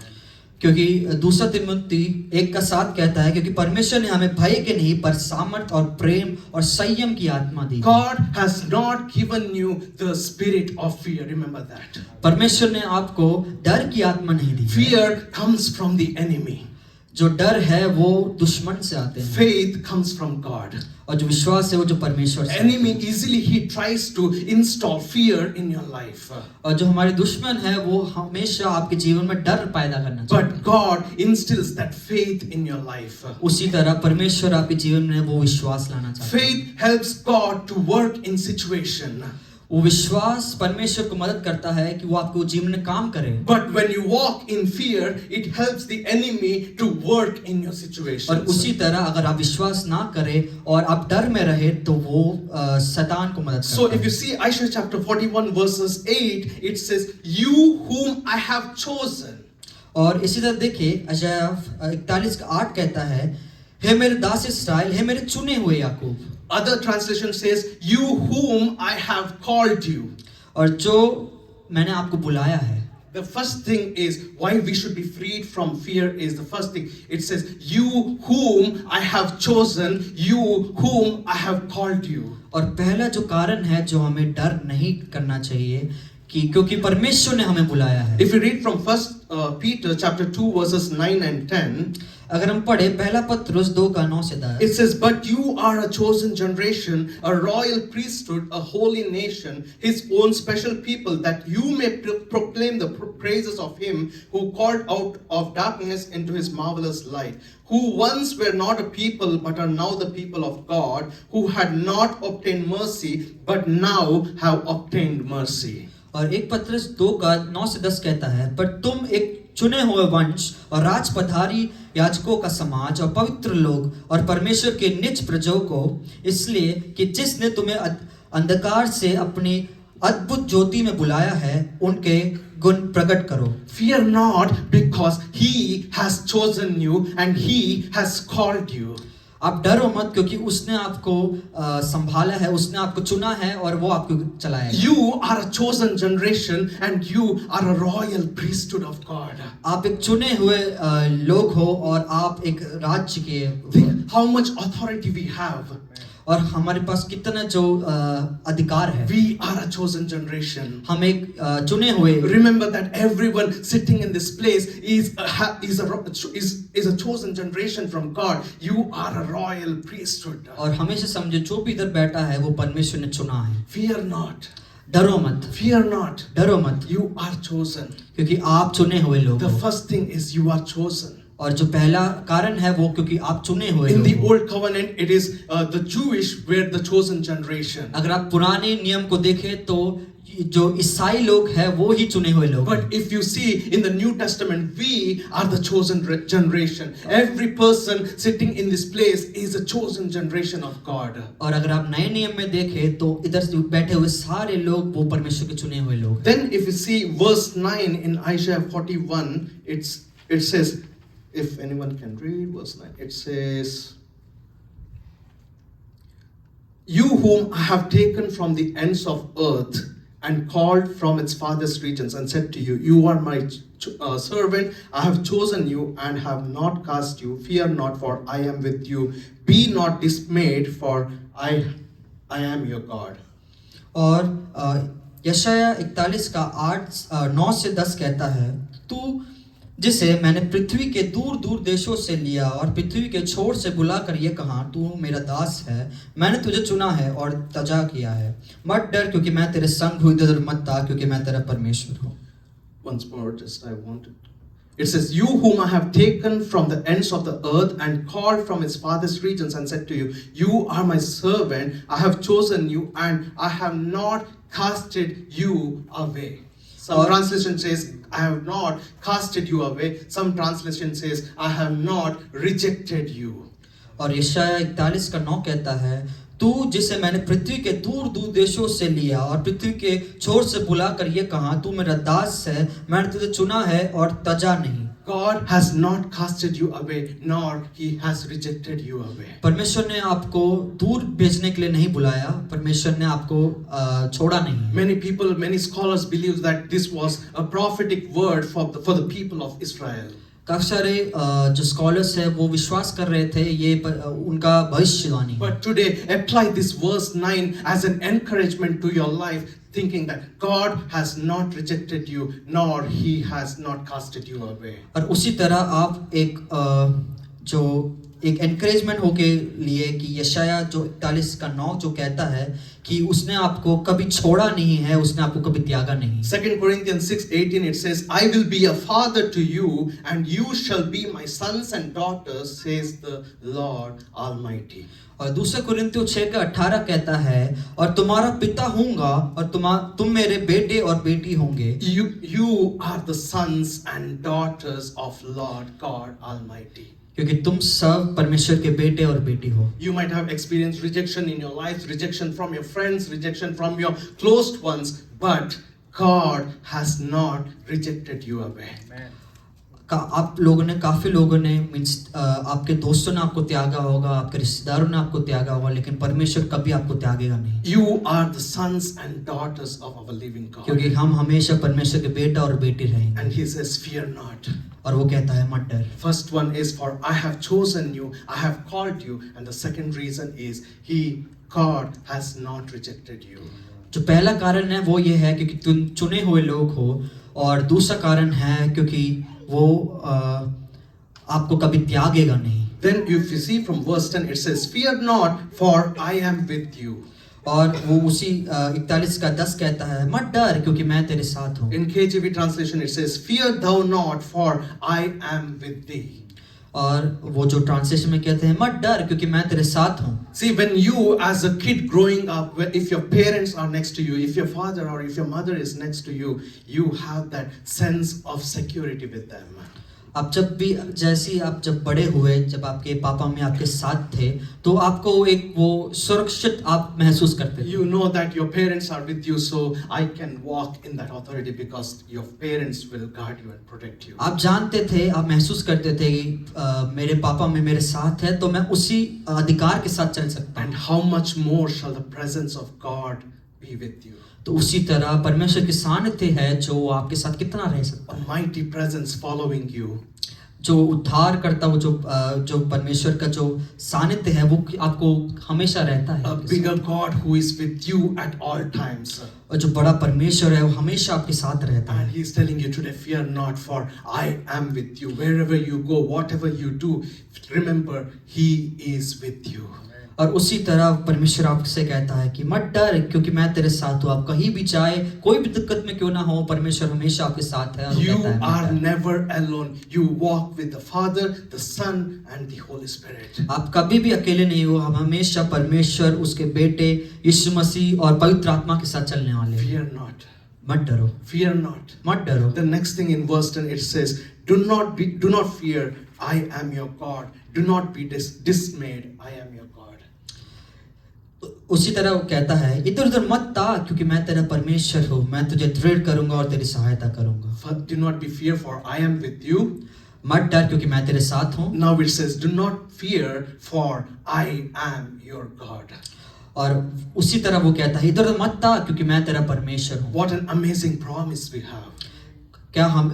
क्योंकि दूसरा तिमोथी 1:7 कहता है, क्योंकि परमेश्वर ने हमें भय के नहीं पर सामर्थ और प्रेम और संयम की आत्मा दी। God has not given you the spirit of fear. Remember that. परमेश्वर ने आपको डर की आत्मा नहीं दी। Fear comes from the enemy. जो डर है वो दुश्मन से आते हैं। Faith comes from God. और जो विश्वास है वो जो परमेश्वर से। Enemy easily he tries to install fear in your life. और जो हमारे दुश्मन है वो हमेशा आपके जीवन में डर पैदा करना चाहते हैं। But God instills that faith in your life. उसी तरह परमेश्वर आपके जीवन में वो विश्वास लाना चाहता है। Faith helps God to work in situation. वो विश्वास परमेश्वर को मदद करता है कि वो आपको जीवन में काम करे। But when you walk in fear, it helps the enemy to work in your और situation. उसी तरह अगर आप विश्वास ना करें और आप डर में रहे तो वो शैतान को मदद So करता if you है। see Isaiah chapter 41 verses 8, it says, "You whom I have chosen." और इसी तरह देखिए अयशाया 41:8 कहता है, हे मेरे दास इस्राएल, हे मेरे चुने हुए याकूब। Other translation says, "You whom I have called you." और जो मैंने आपको बुलाया है। The first thing is why we should be freed from fear is the first thing. It says, "You whom I have chosen, you whom I have called you." और पहला जो कारण है जो हमें डर नहीं करना चाहिए कि क्योंकि परमेश्वर ने हमें बुलाया है। If you read from First Peter chapter 2 verses 9 and 10, अगर हम पढ़े पहला पत्रुस 2:9 से 10, it says, "But you are a chosen generation, a royal priesthood, a holy nation, his own special people, that you may proclaim the praises of him who called out of darkness into his marvelous light, who once were not a people but are now the people of God, who had not obtained mercy but now have obtained mercy." और एक पत्रस 2:9 से 10 कहता है, पर तुम एक चुने हुए वंश और राजपधारी याजकों का समाज और पवित्र लोग और परमेश्वर के निज प्रजों को, इसलिए कि जिसने तुम्हें अंधकार से अपनी अद्भुत ज्योति में बुलाया है, उनके गुण प्रकट करो। Fear not, because he has chosen you and he has called you. आप डरो मत क्योंकि उसने आपको संभाला है, उसने आपको चुना है और वो आपको चलाएगा। You are a chosen generation and you are a royal priesthood of God. आप एक चुने हुए लोग हो और आप एक राज्य के। Think how much authority we have. और हमारे पास कितना जो अधिकार है। We are a chosen generation. हम एक चुने हुए। Remember that everyone sitting in this place is a chosen generation from God. You are a royal priesthood. और हमेशा समझे जो भी इधर बैठा है वो परमेश्वर ने चुना है। Fear not. डरो मत। Fear not. डरो मत। You are chosen. क्योंकि आप चुने हुए लोग The हो। first thing is you are chosen. और जो पहला कारण है वो क्योंकि आप चुने हुए In लोग the हो। old covenant, it is the Jewish were the chosen generation. अगर आप पुराने नियम को देखें तो जो ईसाई लोग हैं वो ही चुने हुए लोग हैं। But if you see in the New Testament, we are the chosen generation. Every person sitting in this place is a chosen generation of God. और अगर आप नए नियम में देखें तो इधर से बैठे हुए सारे लोग वो परमेश्वर के चुने हुए लोग हैं। Then if you see verse 9 in Isaiah 41, it says, if anyone can read verse 9, it says, "You whom I have taken from the ends of earth and called from its farthest regions and said to you, you are my servant, I have chosen you and have not cast you. Fear not, for I am with you. Be not dismayed, for I am your God." और यशाया 41:9 से 10 कहता है, तू जिसे मैंने पृथ्वी के दूर दूर देशों से लिया और पृथ्वी के छोर से बुलाकर ये कहा, तू मेरा दास है, मैंने तुझे चुना है और तजा किया है। मत डर क्योंकि मैं तेरे संग हूँ, इधर मत ता क्योंकि मैं तेरा परमेश्वर हूँ। Once more, just I wanted. It says, "You whom I have taken from the ends of the earth and called from its farthest regions and said to you, you are my servant, I have chosen you and I have not casted you away." Some translation says, "I have not casted you away." Some translation says, "I have not rejected you." और यशाया 41:9 कहता है, तू जिसे मैंने पृथ्वी के दूर दूर देशों से लिया और पृथ्वी के छोर से बुलाकर ये कहा, तू मेरा दास है, मैंने तुझे चुना है और तजा नहीं। God has not casted you away, nor he has rejected you away. परमेश्वर ने आपको दूर भेजने के लिए नहीं बुलाया, परमेश्वर ने आपको छोड़ा नहीं। Many people, many scholars believe that this was a prophetic word for the people of Israel. काफी सारे जो स्कॉलर्स हैं वो विश्वास कर रहे थे ये उनका भविष्यवाणी। But today, apply this verse 9 as an encouragement to your life, thinking that God has not rejected you, nor he has not casted you away. और उसी तरह आप एक जो एक एनकरेजमेंट हो के लिए कि यशाया जो 41 का 9 जो कहता है कि उसने आपको कभी छोड़ा नहीं है, उसने आपको कभी त्यागा नहीं। 2 Corinthians 6:18 it says, I will be a father to you and you shall be my sons and daughters, says the Lord Almighty. और दूसरे कुरिन्थियों 6 का 18 कहता है, और तुम्हारा पिता होऊंगा और तुम मेरे बेटे और बेटी होंगे। You are the sons and daughters of Lord God Almighty. क्योंकि तुम सब परमेश्वर के बेटे और बेटी हो। You might have experienced rejection in your life, rejection from your friends, rejection from your close ones, but God has not rejected you away. आप लोगों ने, काफी लोगों ने आपके दोस्तों ने आपको त्यागा होगा, आपके रिश्तेदारों ने आपको त्यागा होगा, लेकिन परमेश्वर कभी आपको त्यागेगा नहीं। You are the sons and daughters of our living God. क्योंकि हम हमेशा परमेश्वर के बेटा और बेटी रहेंगे। And He says, fear not. और वो कहता है मत डर। First one is, for I have chosen you, I have called you, and the second reason is, God has not rejected you. जो पहला कारण है वो ये है क्योंकि तुम चुने हुए लोग हो, और दूसरा कारण है क्योंकि वो आपको कभी त्यागेगा नहीं। Then if you see from verse 10 it says, fear not, for I am with you. और वो उसी 41 का 10 कहता है, मत डर क्योंकि मैं तेरे साथ हूँ। In KJV translation it says, fear thou not, for I am with thee. और वो जो ट्रांसलेशन में कहते हैं, मत डर क्योंकि मैं तेरे साथ हूँ। See, when you as a kid growing up, if your parents are next to you, if your father or if your mother is next to you, you have that sense of security with them. आप जब भी, जैसे आप जब बड़े हुए, जब आपके पापा में आपके साथ थे, तो आपको एक वो सुरक्षित आप महसूस करते थे। You know that your parents are with you, so I can walk in that authority because your parents will guard you and protect you. आप जानते थे, आप महसूस करते थे कि मेरे पापा में मेरे साथ है, तो मैं उसी अधिकार के साथ चल सकता हूँ। And how much more shall the presence of God be with you? तो उसी तरह परमेश्वर की सानिध्य है जो आपके साथ कितना रह सकता A है। mighty presence following you. जो उद्धार करता, वो जो परमेश्वर का जो सानिध्य है वो आपको हमेशा रहता है। A bigger God who is with you at all times. और जो बड़ा परमेश्वर है वो हमेशा आपके साथ रहता है। And He's telling you today, fear not, for I am with you. Wherever you go, whatever you do, remember He is with you. और उसी तरह परमेश्वर आपसे कहता है कि मत डर क्योंकि मैं तेरे साथ हूँ। आप कहीं भी जाए, कोई भी दिक्कत में क्यों ना हो, परमेश्वर हमेशा आपके साथ है। और You कहता है, are never alone. You walk with the Father, the Son, and the Holy Spirit. आप कभी भी अकेले नहीं हो। हम हमेशा परमेश्वर, उसके बेटे यीशु मसीह और पवित्र आत्मा के साथ चलने वाले हैं। Fear not. मत डरो, Fear not. मत डरो। The next thing in verse 10 it says, do not fear. I am your God. Do not be dismayed. I am your God. उसी तरह वो कहता है, इधर उधर मत ताक क्योंकि मैं तेरा परमेश्वर हूँ, मैं तुझे दृढ़ करूंगा और तेरी सहायता करूंगा। Do not be fear, for I am with you. मत डर क्योंकि मैं तेरे साथ हूँ। Now it says, do not fear, for I am your God. और उसी तरह वो कहता है, इधर उधर मत ताक क्योंकि मैं तेरा परमेश्वर हूँ। What an amazing promise we have. क्या हम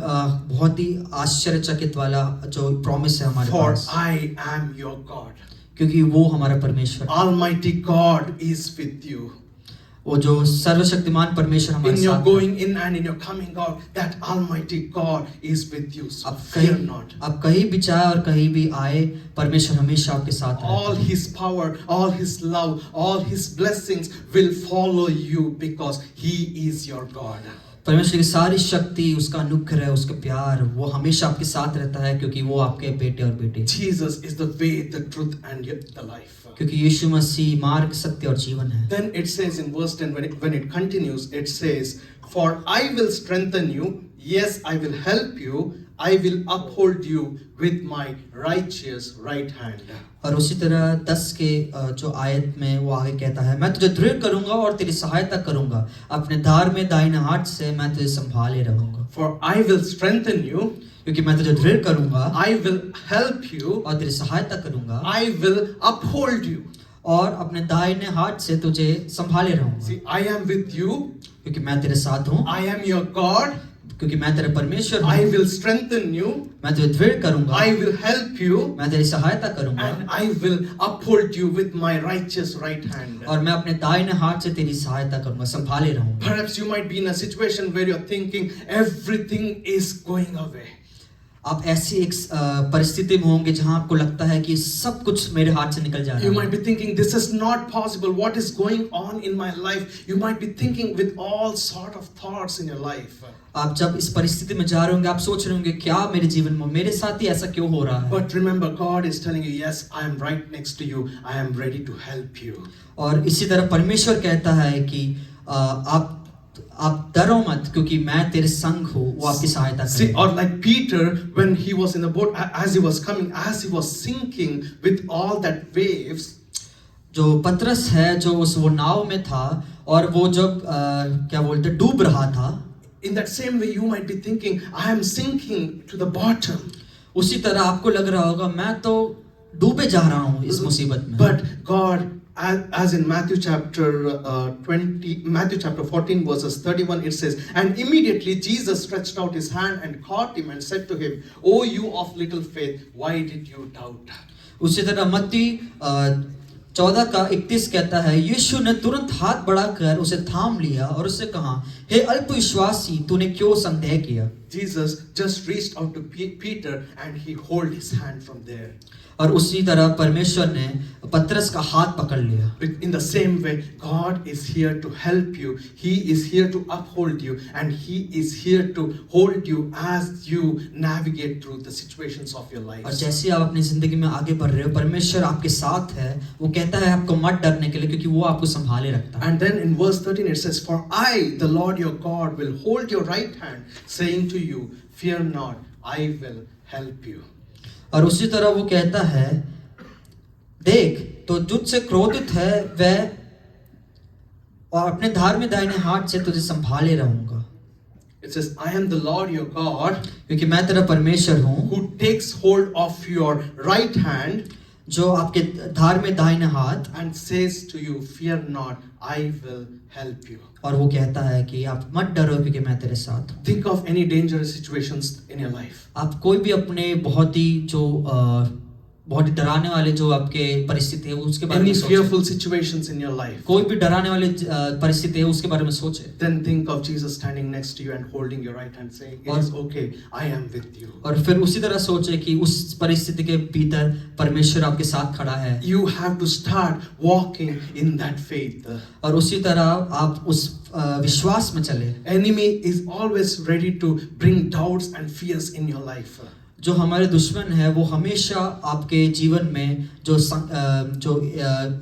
बहुत ही आश्चर्यचकित वाला जो प्रॉमिस है हमारे For pass. I am your God. क्योंकि वो हमारा परमेश्वर, Almighty God is with you. वो जो सर्वशक्तिमान परमेश्वर हमारे In your साथ है। going in and in your coming out, that Almighty God is with you. So fear not. आप कहीं भी जाए और कहीं भी आए, परमेश्वर हमेशा आपके साथ है। All His power, all His love, all His blessings will follow you because He is your God. परमेश्वर की सारी शक्ति, उसका अनुग्रह, उसका प्यार, वो हमेशा आपके साथ रहता है क्योंकि वो आपके बेटे और बेटी। Jesus is the way, the truth, and the life. क्योंकि यीशु मसीह मार्ग, सत्य और जीवन है। Then it says in verse 10, when it continues, it says, for I will strengthen you, yes, I will help you, I will uphold you with my righteous right hand. और उसी तरह 10 के जो आयत में वो आगे कहता है, मैं तुझे दृढ़ करूंगा और तेरी सहायता करूंगा, अपने धार में दाहिने हाथ से मैं तुझे संभाले रहूंगा। For I will strengthen you, क्योंकि मैं तुझे दृढ़ करूंगा, I will help you, और तेरी सहायता करूंगा, I will uphold you. और अपने दाहिने हाथ से तुझे संभाले रहूंगा। See, I am with you, क्योंकि मैं तेरे साथ हूँ, I am your God, क्योंकि मैं तेरे परमेश्वर हूँ, I will strengthen you, मैं तुझे दृढ़ करूंगा, I will help you, मैं तेरी सहायता करूंगा, and I will uphold you with my righteous right hand. और मैं अपने दाहिने हाथ से तेरी सहायता करूंगा, संभाले रहूंगा। Perhaps you might be in a situation where you're thinking everything is going away. आप ऐसी एक परिस्थिति में होंगे जहां आपको लगता है कि सब कुछ मेरे हाथ से निकल जा You रहा might है. be thinking, this is not possible. What is going on in my life? You might be thinking with all sort of thoughts in your life. आप जब इस परिस्थिति में जा रहे होंगे, आप सोच रहे होंगे क्या मेरे जीवन में मेरे साथ ही ऐसा क्यों हो रहा है. But remember, God is telling you, yes, I am right next to you. I am ready to help you. और इसी तरह परमेश्वर कहता है कि आप डरो मत क्योंकि मैं तेरे संग हूँ. वो आपकी सहायता See, करेगा. or like Peter, when he was in the boat, as he was coming, as he was sinking with all that waves, जो पतरस है जो वो नाव में था और वो जब क्या बोलते डूब रहा था, in that same way, you might be thinking, I am sinking to the bottom. उसी तरह आपको लग रहा होगा मैं तो डूबे जा रहा हूँ इस मुसीबत में. But God, as in Matthew chapter 14 verses 31, it says, and immediately Jesus stretched out his hand and caught him and said to him, O you of little faith, why did you doubt? उसी तरह मत्ती 14:31 कहता है, यीशु ने तुरंत हाथ बढ़ाकर उसे थाम लिया और उससे कहा, हे अल्पविश्वासी, तूने क्यों संदेह किया. Jesus just reached out to Peter and he held his hand from there. और उसी तरह परमेश्वर ने पतरस का हाथ पकड़ लिया. In the same way, God is here to help you. He is here to uphold you, and He is here to hold you as you navigate through the situations of your life. और जैसे आप अपनी जिंदगी में आगे बढ़ रहे हो, परमेश्वर आपके साथ है. वो कहता है आपको मत डरने के लिए क्योंकि वो आपको संभाले रखता है. And then in verse 13 it says, for I, the Lord your God, will hold your right hand, saying to you, fear not, I will help you. और उसी तरह वो कहता है, देख तो तुझसे क्रोधित है वह, और अपने धार में दाहिने हाथ से तुझे संभाले रहूंगा. It says, I am the Lord your God, क्योंकि मैं तेरा परमेश्वर हूँ who takes hold of your right hand जो आपके धार में दाहिने हाथ, and says to you, fear not, I will help you. और वो कहता है कि आप मत डरो क्योंकि मैं तेरे साथ हूँ. Think of any dangerous situations in your life. आप कोई भी अपने बहुत ही डराने वाले जो आपके परिस्थिति है उसके बारे में Any सोचें. fearful situations in your life. कोई भी डराने वाली परिस्थिति है उसके बारे में सोचे. Then think of Jesus standing next to you and holding your right hand, saying, it is okay, I am with you. और फिर उसी तरह सोचे कि उस परिस्थिति के भीतर परमेश्वर आपके साथ खड़ा है. You have to start walking in that faith. और उसी तरह आप उस विश्वास में चले. Enemy is always ready to bring doubts and fears in your life. जो हमारे दुश्मन है वो हमेशा आपके जीवन में जो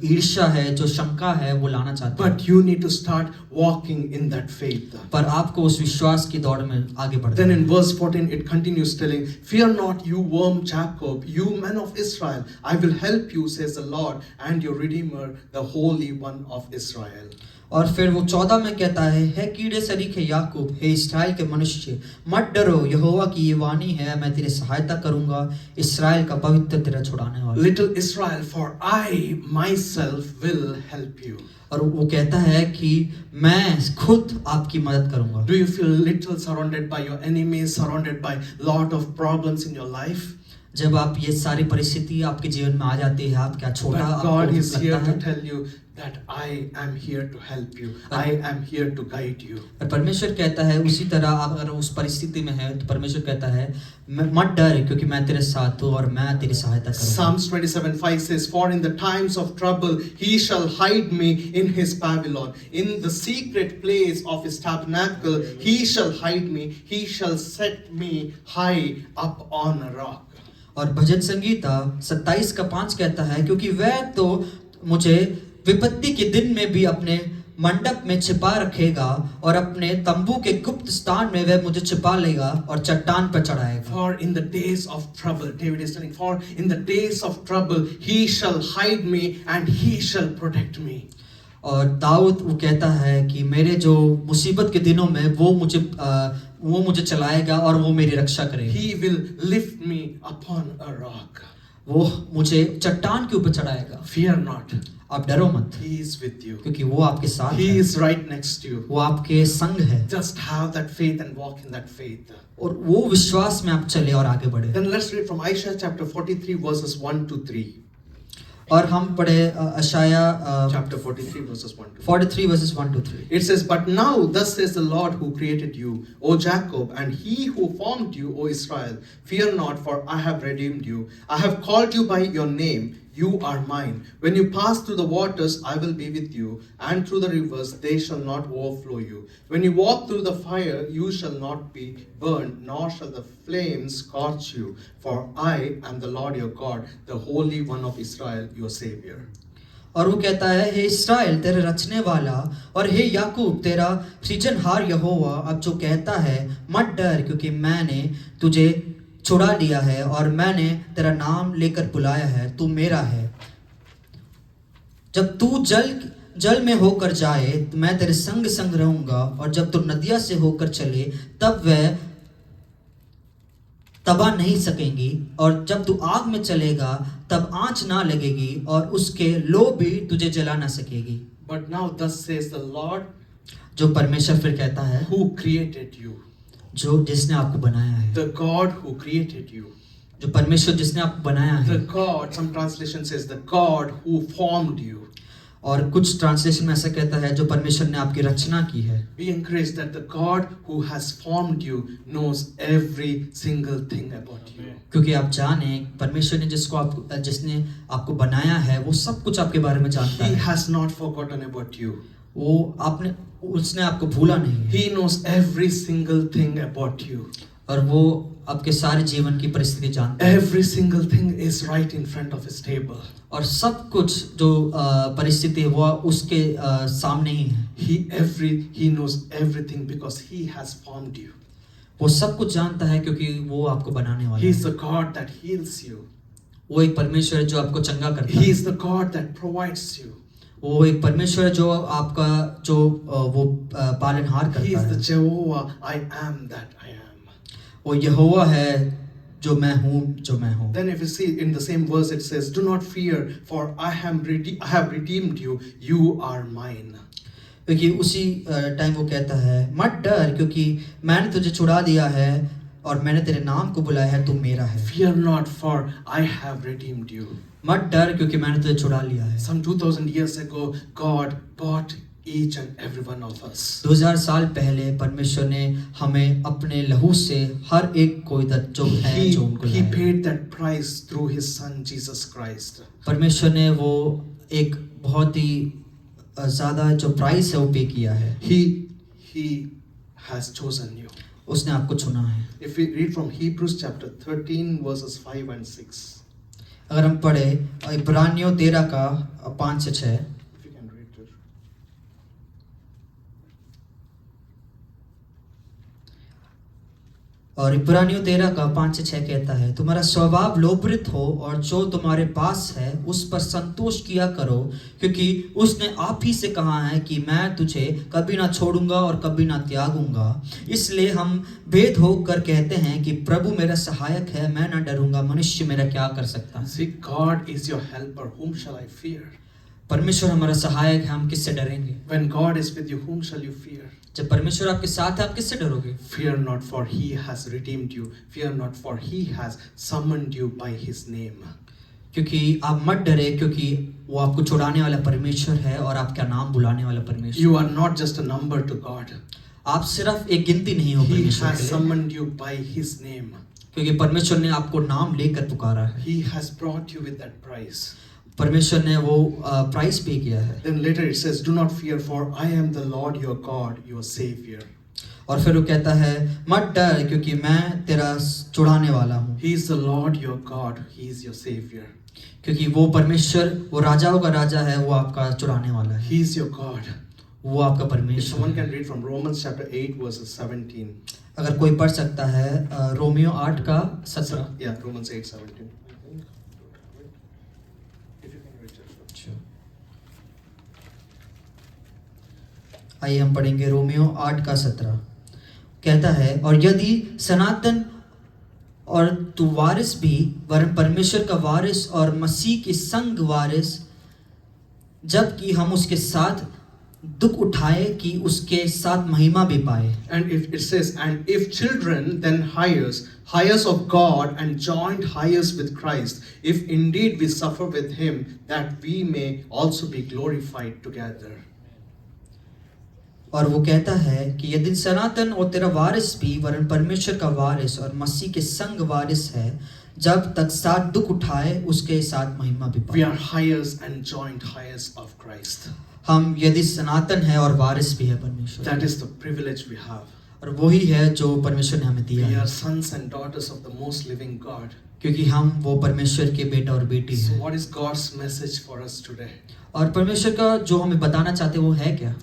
ईर्ष्या है, जो शंका है, वो लाना चाहता है. But you need to start walking in that faith. पर आपको उस विश्वास की दौड़ में आगे बढ़ना Then है. in verse 14 it continues telling, fear not, you worm Jacob, you men of Israel, I will help you, says the Lord, and your Redeemer, the Holy One of Israel. और फिर वो 14 में कहता है कीड़े सरीखे याकूब, हे इस्राएल के मनुष्य, मत डरो, यहोवा की ये वाणी है, मैं तेरी सहायता करूंगा, इस्राएल का पवित्र तेरा छुड़ाने वाला. Little Israel, for I myself will help you. और वो कहता है कि मैं खुद आपकी मदद करूंगा. Do you feel little surrounded by your enemies, surrounded by lot of problems in your life? जब आप ये सारी परिस्थिति आपके जीवन में आ जाती है, आप क्या छोटा But आपको God is here लगता to है. tell you that I am here to help you. I am here to guide you. और परमेश्वर कहता है उसी तरह आप अगर उस परिस्थिति में है तो परमेश्वर कहता है मत डर क्योंकि मैं तेरे साथ हूँ और मैं तेरी सहायता करूँगा. Psalms 27:5 says, for in the times of trouble he shall hide me in his pavilion. In the secret place of his tabernacle he shall hide me. He shall set me high up on a rock. और भजन संगीता 27:5 कहता है, क्योंकि वह तो मुझे विपत्ति के दिन में भी अपने मंडप में छिपा रखेगा और अपने तंबू के गुप्त स्थान में वह मुझे छिपा लेगा और चट्टान पर चढ़ाएगा. For in the days of trouble, David is telling, for in the days of trouble he shall hide me and he shall protect me. और दाऊद वो कहता है कि मेरे जो मुसीबत के दिनों में वो मुझे चलाएगा और वो मेरी रक्षा करेगा. He will lift me upon a rock. वो मुझे चट्टान के ऊपर चढ़ाएगा. Fear not. आप डरो मत, He is with you. क्योंकि वो आपके साथ He है. is right next to you. वो आपके संग है. Just have that faith and walk in that faith. और वो विश्वास में आप चले और आगे बढ़े. Then let's read from Isaiah chapter 43 verses 1 to 3. और हम पढ़े अशाया chapter 43, verses 1 to 3. 43 verses 1 to 3. It says, "But now thus says the Lord who created you, O Jacob, and he who formed you, O Israel. Fear not, for I have redeemed you. I have called you by your name. You are mine. When you pass through the waters, I will be with you, and through the rivers, they shall not overflow you. When you walk through the fire, you shall not be burned, nor shall the flames scorch you. For I am the Lord your God, the Holy One of Israel, your Savior." और वो कहता है, हे इस्राएल तेरे रचने वाला और हे याकूब तेरा सृजनहार यहोवा अब जो कहता है, मत डर क्योंकि मैंने तुझे छुड़ा लिया है और मैंने तेरा नाम लेकर बुलाया है, तू मेरा है। जब तू जल में होकर जाए तो मैं तेरे संग संग रहूंगा, और जब तू नदिया से होकर चले तब वह तबाह नहीं सकेंगी, और जब तू आग में चलेगा तब आंच ना लगेगी, और उसके लो भी तुझे जला ना सकेगी। But now thus says the Lord जो परमेश्वर फिर कहता है, who created you, जो जिसने आपको बनाया है, the God who created you, जो परमेश्वर जिसने आपको बनाया है, the God, some translation says the God who formed you. और कुछ ट्रांसलेशन में ऐसा कहता है जो परमेश्वर ने आपकी रचना की है। Be encouraged that the God who has formed you knows every single thing about you. क्योंकि आप जाने परमेश्वर ने जिसने आपको बनाया है वो सब कुछ आपके बारे में जानता He है। has not forgotten about you. उसने आपको भूला नहीं है, He knows every single thing about you. और वो आपके सारे जीवन की परिस्थिति जानता है। Every single thing is right in front of his table. और सब कुछ जो परिस्थिति है वो उसके सामने ही है। He knows everything because he has formed you. वो सब कुछ जानता है क्योंकि वो आपको बनाने वाला He is है। the God that heals you. वो एक परमेश्वर है जो आपको चंगा करता He है। is the God that provides you. वो एक परमेश्वर है जो आपका वो पालनहार He करता is the है। Jehovah, I am that I am. वो यहोवा है जो मैं हूँ जो मैं हूँ। Then if you see in the same verse it says, "Do not fear, for I have redeemed you. You are mine." क्योंकि उसी टाइम वो कहता है, मत डर क्योंकि मैंने तुझे छुड़ा दिया है और मैंने तेरे नाम को बुलाया है, तू मेरा है। Fear not, for I have redeemed you. मत डर क्योंकि मैंने तुझे छुड़ा लिया है। Some 2000 years ago, God bought each and every one of us. 2000 साल पहले परमेश्वर ने हमें अपने लहू से हर एक को जो है जो उनको He लाया। paid that price through His Son Jesus Christ. परमेश्वर ने वो एक बहुत ही ज़्यादा जो प्राइस है वो पे किया है। He has chosen you. उसने आपको चुना है। If we read from Hebrews chapter 13 verses 5 and 6. अगर हम पढ़े इब्रानियों 13 का 5 से 6, If you can read it. और इब्रानियों 13 का 5 से 6 कहता है, तुम्हारा स्वभाव लोभृत हो और जो तुम्हारे पास है उस पर संतोष किया करो, क्योंकि उसने आप ही से कहा है कि मैं तुझे कभी ना छोड़ूंगा और कभी ना त्यागूंगा। इसलिए हम भेद होकर कहते हैं कि प्रभु मेरा सहायक है, मैं ना डरूंगा, मनुष्य मेरा क्या कर सकता है। See, God is your helper. Whom shall I fear? परमेश्वर हमारा सहायक है, हम किससे डरेंगे? When God is with you, whom shall you fear? जब परमेश्वर आपके साथ है आप किससे डरोगे? Fear not, for He has redeemed you. Fear not, for He has summoned you by His name. क्योंकि आप मत डरे क्योंकि वो आपको छुड़ाने वाला परमेश्वर है और आपका नाम बुलाने वाला परमेश्वर। You are not just a number to God. आप सिर्फ एक गिनती नहीं हो He परमेश्वर has के लिए, summoned you by His name. क्योंकि परमेश्वर ने आपको नाम लेकर पुकारा है। He has brought you with that price. परमेश्वर ने वो प्राइस पे किया है। Then later it says, "Do not fear, for I am the Lord your God, your Savior." और फिर वो कहता है, मत डर क्योंकि मैं तेरा छुड़ाने वाला हूँ। He is the Lord your God. He is your Savior. क्योंकि वो परमेश्वर वो राजाओं का राजा है, वो आपका छुड़ाने वाला है, He is your God. वो आपका If परमेश्वर someone है। can read from Romans chapter 8 verses 17. अगर कोई पढ़ सकता है रोमियो 8 का 17। Yeah, Romans 8:17. If you can read it. आइए हम पढ़ेंगे रोमियो 8 का 17। कहता है, और यदि सनातन और तू वारिस भी वरन परमेश्वर का वारिस और मसीह के संग वारिस, जबकि हम उसके साथ दुख उठाए कि उसके साथ महिमा भी पाए। And if it says, and if children, then heirs of God and joint heirs with Christ, if indeed we suffer with him, that we may also be glorified together. और वो कहता है कि यदि सनातन और तेरा वारिस भी वरन परमेश्वर का वारिस और मसीह के संग वारिस है, जब तक साथ दुख उठाए उसके साथ महिमा भी We पाए। are heirs and joint heirs of Christ. हम यदि सनातन है और वारिस भी है परमेश्वर, That is the privilege we have. और वही है जो परमेश्वर ने हमें दिया We है, are sons and daughters of the most living God. क्योंकि हम वो परमेश्वर के बेटा और बेटी So हैं। what is God's message for us today? और परमेश्वर का जो हमें बताना चाहते हैं वो है क्या?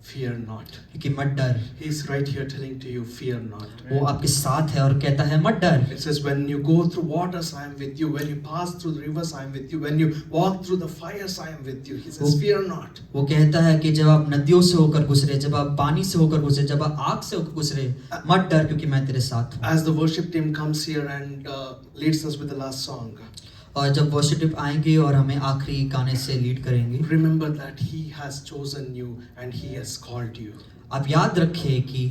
Fear not. कि मत डर। He is right here telling to you, fear not. वो आपके साथ है और कहता है मत डर। It says, when you go through waters, I am with you. When you pass through the rivers, I am with you. When you walk through the fires, I am with you. He says, fear not. वो कहता है कि जब आप नदियों से होकर गुजरे, जब आप पानी से होकर गुजरे, जब आप आग से होकर गुजरे, मत डर क्योंकि मैं तेरे साथ हूँ। As the worship team comes here and leads us with the last song, और जब वर्शिप टीम आएंगे और हमें आखिरी गाने से लीड करेंगे, remember that He has chosen you and He has called you. आप याद रखिए कि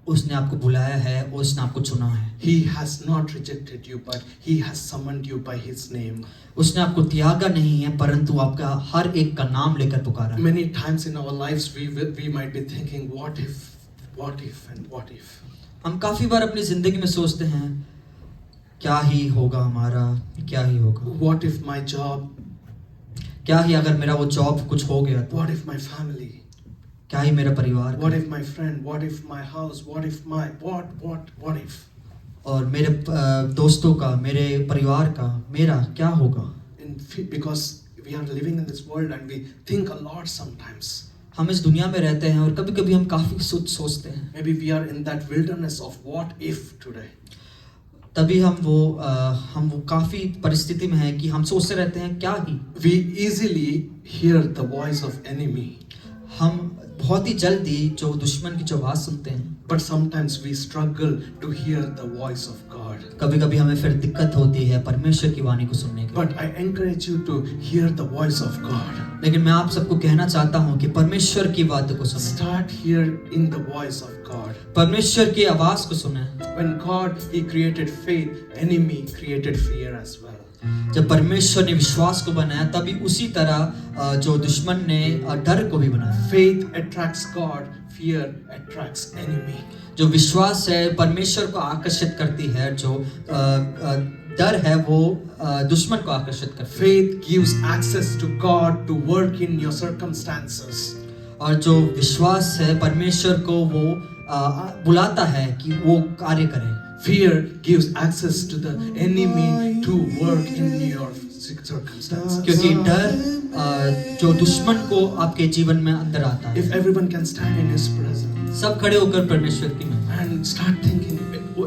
उसने आपको बुलाया है और उसने आपको चुना है। He has not rejected you, but He has summoned you by His name. उसने आपको त्यागा नहीं है, परंतु आपका हर एक का नाम लेकर पुकारा है। Many times in our lives, we might be thinking, what if, and what if. हम काफी बार अपनी जिंदगी में सोचते हैं, क्या ही होगा हमारा, क्या ही होगा, What if my job? क्या ही अगर मेरा वो जॉब कुछ हो गया तो, What if my family? क्या ही मेरा परिवार का? What if my friend? What if my house? What if my what if? और मेरे दोस्तों का, मेरे परिवार का, मेरा क्या होगा? Because we are living in this world and we think a lot sometimes. हम इस दुनिया में रहते हैं और कभी-कभी हम काफी सोचते हैं। Maybe we are in that wilderness of what if today. तभी हम वो काफी परिस्थिति में हैं कि हम सोचते रहते हैं क्या ही। We easily hear the voice of enemy. हम बहुत ही जल्दी जो दुश्मन की जो आवाज सुनते हैं, But sometimes we struggle to hear the voice of God. कभी-कभी हमें फिर दिक्कत होती है परमेश्वर की वाणी को सुनने की। But I encourage you to hear the voice of God. लेकिन मैं आप सबको कहना चाहता हूँ कि परमेश्वर की बात को सुनें। Start hearing the voice of God. परमेश्वर की आवाज को सुनें। When God He created faith, enemy created fear as well. जब परमेश्वर ने विश्वास को बनाया, तभी उसी तरह जो दुश्मन ने डर को भी बनाया। Faith attracts God, fear attracts enemy. जो विश्वास है परमेश्वर को आकर्षित करती है, जो डर है वो दुश्मन को आकर्षित करती है। Faith gives access to God to work in your circumstances. और जो विश्वास है परमेश्वर को वो बुलाता है कि वो कार्य करे। Fear gives access to the enemy to work in your circumstances. क्योंकि डर जो दुश्मन को आपके जीवन में अंदर आता है। If everyone can stand in His presence सब खड़े होकर परमेश्वर की महिमा and start thinking,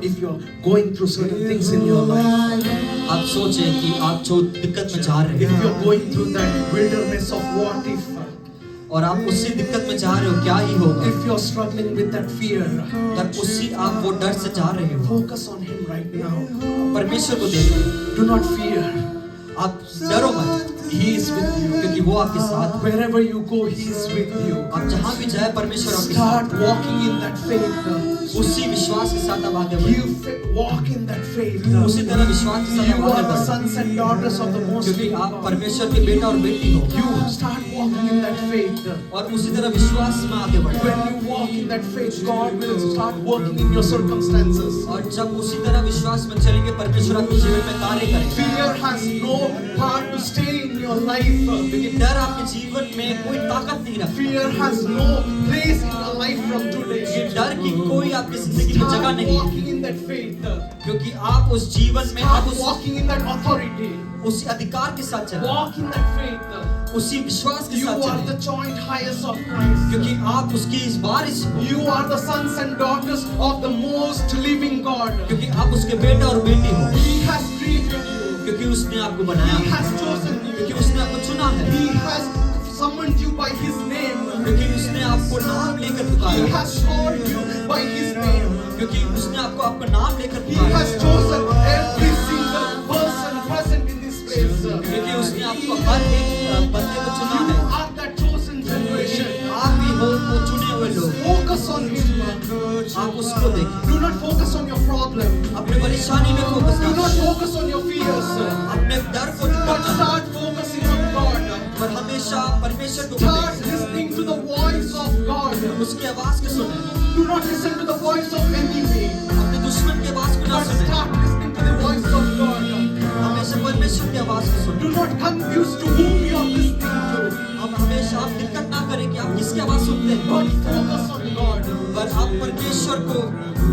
if you're going through certain things in your life, आप सोचें कि आप जो दिक्कत में जा रहे if हैं you're going through that wilderness of what if, और आप उसी दिक्कत में जा रहे हो, क्या ही होगा, if you're struggling with that fear, अगर उसी आप वो डर से जा रहे हो, focus on Him right now. परमेश्वर को देखो, Do not fear. आप डरो मत, He is with you. क्योंकि वो आपके साथ है। Wherever you go, He is with you. आप जहाँ भी जाए परमेश्वर आपके साथ Start walking in that faith. है। उसी विश्वास के साथ आप आगे बढ़ो, You walk in that faith. उसी तरह विश्वास के साथ You आप are आगे the बढ़ो, sons and daughters of the Most क्योंकि High आप God. परमेश्वर के बेटा और बेटी हो, You start walking in that faith. और उसी तरह विश्वास में आगे बढ़ो। When you walk in that faith, God will start working in your circumstances. और जब उसी तरह विश्वास में चलेंगे, परमेश्वर आपके जीवन में कार्य करेंगे। Fear has no part to stay in your life. क्योंकि डर आपके जीवन में कोई ताकत नहीं रखता। Fear has no place in your life from ये today. डर की कोई आपकी जिंदगी में जगह Start नहीं है, walking in that faith. क्योंकि आप उस जीवन में आप Start walking in that authority. उसी अधिकार के साथ चलें, Walk in that faith. उसी विश्वास के You साथ are the चलें, joint heirs of Christ. क्योंकि आप उसकी इस वारिस हो, You are the sons and daughters of the most living God. क्योंकि आप उसके बेटा और बेटी हो, He has created you. क्योंकि उसने आपको बनाया He है, has chosen क्योंकि you. उसने आपको चुना है, He has summoned you by His name. क्योंकि उसने आपको नाम लेकर He पुकारा है, has called you by His name. क्योंकि उसने आपका नाम लेकर He पुकारा has है, chosen every single person present in this place. क्योंकि उसने आपको हर एक बंदे को चुना You है। are that chosen generation. आप भी हो वो चुने हुए लोग, Focus on Him. आप उसको देखें, Do not focus on your problem. अपने परेशानी में फोकस Do not करें, focus on your fears. अपने डर को But निकालना, start focusing on God. पर हमेशा परमेश्वर को Start देखें, listening to the voice of God. उसकी आवाज को सुने, Do not listen to the voice of enemy. अपने दुश्मन की आवाज को ना But सुने, start listening to the voice of God. हमेशा परमेश्वर की आवाज को सुने। Do not confuse to whom you are listening to. अब हमेशा आप दिक्कत ना करें कि आप किसकी आवाज सुनते हैं, But focus on God. पर आप परमेश्वर को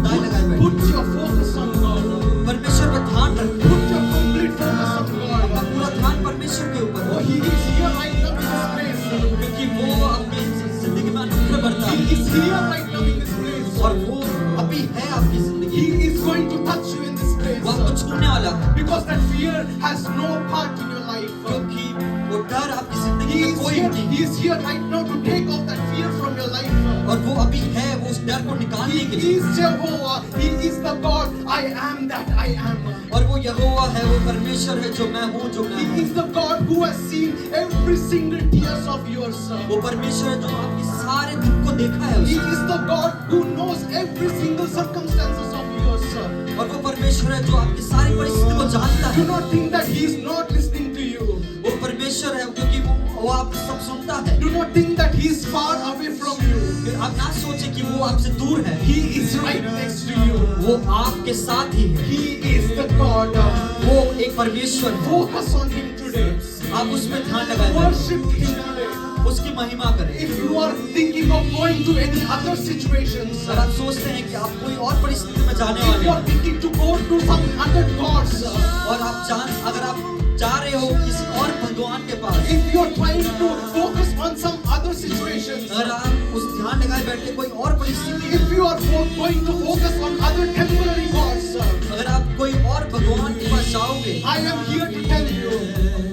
दाएं लगाए बैठे, Put your focus on God. परमेश्वर पर ध्यान रखें, Put your complete focus on अपना God. पूरा ध्यान परमेश्वर के ऊपर Oh, हो, He is here right now in this place. क्योंकि वो अपनी जिंदगी में अनुग्रह करता He है is here right now in this place. और वो अभी है आपकी जिंदगी He में, is going to touch you in this वो आपको place. छूने वाला है, Because that fear has no part in your life. क्योंकि वो डर आपकी जिंदगी He में is कोई here, नहीं, He is here right now to take off that fear from your life. और वो अभी है, वो उस डर को निकालने के He लिए, is Jehovah. He is the God. I am that I am. और वो यहोवा है, वो परमेश्वर है जो मैं हूँ, जो मैं He हूँ, is the God who has seen every single tears of yours. वो परमेश्वर है जो आपके सारे दुख को देखा है He उसने, is the God who knows every single circumstances of yours. और वो परमेश्वर है जो आपकी सारी परिस्थिति को जानता Do है, not think that He is not listening to you. वो परमेश्वर है क्योंकि वो आप सब सुनता है, Do not think that He is far away from you. फिर आप ना सोचे कि वो आपसे दूर है, He is right next to you. वो आपके साथ ही है, He is the God. वो एक परमेश्वर है, Focus on Him today. आप उस पर ध्यान लगाएं, Worship Him today. उसकी महिमा करें। If you are thinking of going to any other situations, अगर आप सोचते हैं कि आप कोई और परिस्थिति में जाने if वाले you are हैं thinking to go to some other gods, और अगर आप जा रहे हो किसी और भगवान के पास, if you are trying to focus on some other situations, अगर आप उस ध्यान लगाए बैठे कोई और परिस्थिति, if you are going to focus on other temporary gods, अगर आप कोई और भगवान के पास जाओगे, I am here to tell you,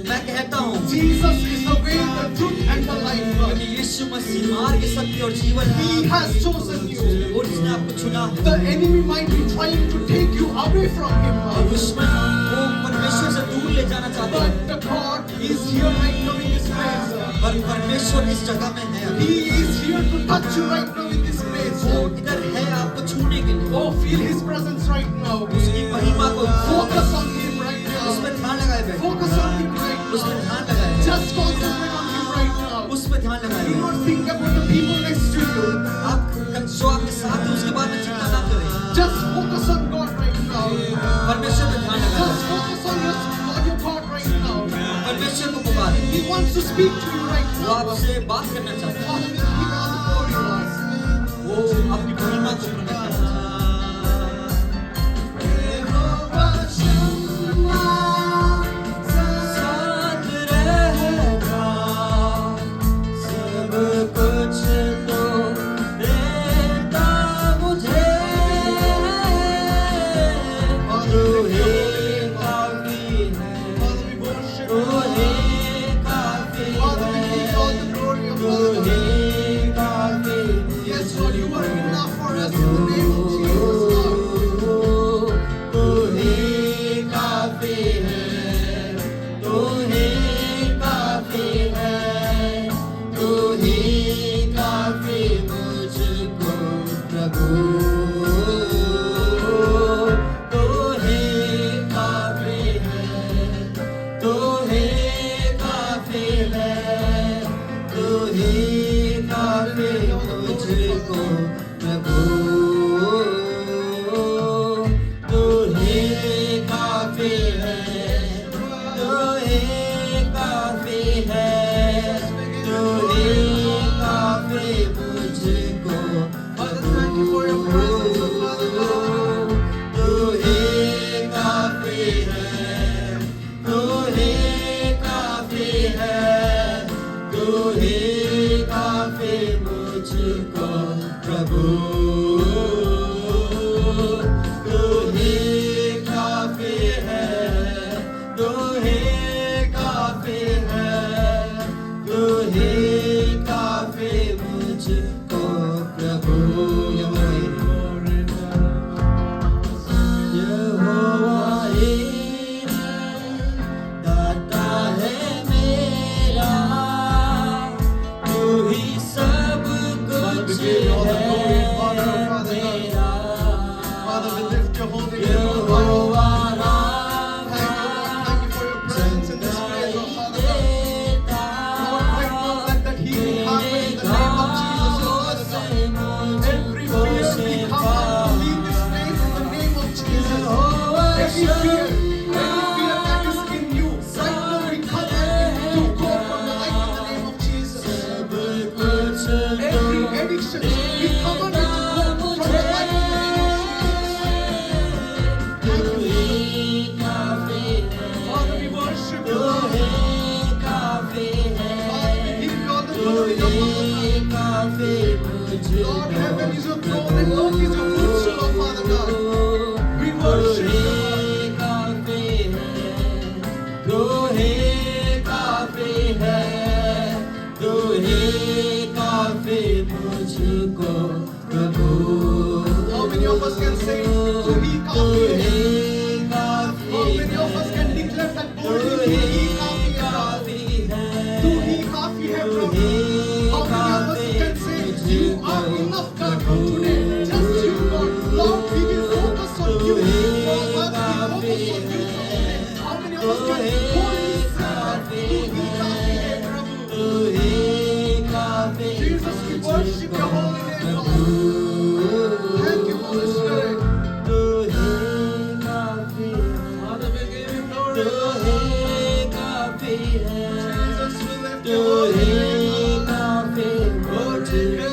मैं कहता हूँ Jesus is the way, the truth and the life. कि यीशु मसीह मार्ग, सत्य और जीवन है, He has chosen you. और उसने आपको चुना है। The enemy might be trying to take you away from Him, और दुश्मन वो परमेश्वर से दूर ले जाना चाहता है, but the God is here right now in this place. पर परमेश्वर इस जगह में है, He is here to touch you right now in this place. वो इधर है आपको छूने के लिए, Oh, feel His presence right now. उसकी महिमा को Focus on Him right उस पर now. ध्यान लगाए बैठे, Focus on Him right उस पर now. ध्यान लगाए, Just concentrate on Him right now. उस पर ध्यान लगाए। Do not think about the people next to you. आप जो आपके साथ है उसके बारे में चिंता ना करें, Just focus on God right now. परमेश्वर पर ध्यान लगाए, Just focus on your God right now. परमेश्वर को पुकारें, He wants to speak to you right वो now. आपसे बात करना चाहता है, Father, we give you all the glory, Lord. वो अपनी महिमा को प्रकट करना चाहता है। साथ रहना सब कुछ तो देता मुझे, तू ही काफी है, Father, we worship तू you. ही काफी Father, we है, give you all the glory of तू Father. ही काफी है। Yes, Lord, you are enough for us in the name of Jesus, Lord. तू ही काफी है, तू ही काफी है, तू ही काफी मुझको प्रभु, तू ही काफी है, तू ही काफी है, तू ही काफी मुझको प्रभु, तू ही काफी है, तू ही काफी है, तू ही काफी मुझको Father, thank you for your presence, oh Father. तू ही काफी है, तू ही काफी है, तू ही काफी मुझको प्रभु, तू ही काफी है, तू ही काफी है, तू ही काफी मुझको प्रभु। यहोवा ही दाता है मेरा, तू ही सब कुछ we give you all the glory and honor, Father God. Father, we lift your holy name on high, oh Father. Thank you, Lord. Thank you for your presence in this place, oh Father God. Lord, right now, let that healing happen in the name of Jesus, oh Father God. Every fear we command to leave this place in the name of Jesus. Every fear that is in you, right now we command to go from the life in the name of Jesus. Every addiction, we command it to go from the life in the name of Jesus. Thank you. Father, we worship you. Father, we give you all the glory and honor. Lord, heaven is your throne and earth is your footstool, oh Father God. We worship you. How many of us can say, "Tu hi kafi hai"? How many of us can declare that boldly, "Tu hi kafi hai"? Tu hi kafi hai, Prabhu. How many of us can say, "You are enough, God, for today"? Just you, Lord. Lord, we will focus on you. For us, we focus on you from today. How many of us can boldly say that? Tu hi kafi hai, Prabhu. Jesus, we worship your holy name, Lord. Thank you, Holy Spirit. Father, we give you glory. Jesus, we lift your holy name. Lord, we give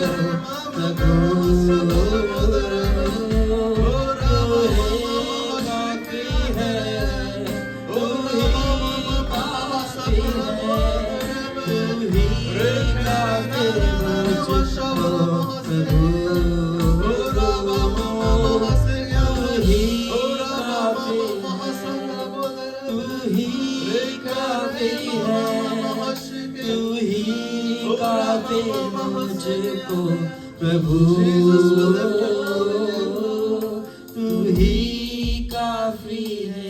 मुझको प्रभु तू ही काफी है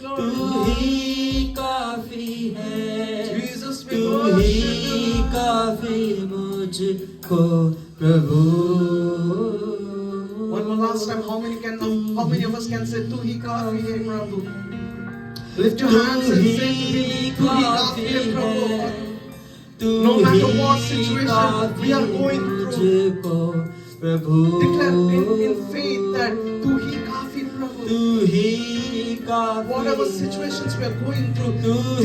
तू ही काफी है Jesus, we तू worship he you. काफी मुझको प्रभु One more last time, how many of us can say, "Tu hi kafi hai, Prabhu"? Lift your hands and say to him, "Tu hi kafi hai, Prabhu." No matter what situation we are going through, declare in faith that "Tu hi kafi, Prabhu." तू ही काफी Whatever situations we are going through,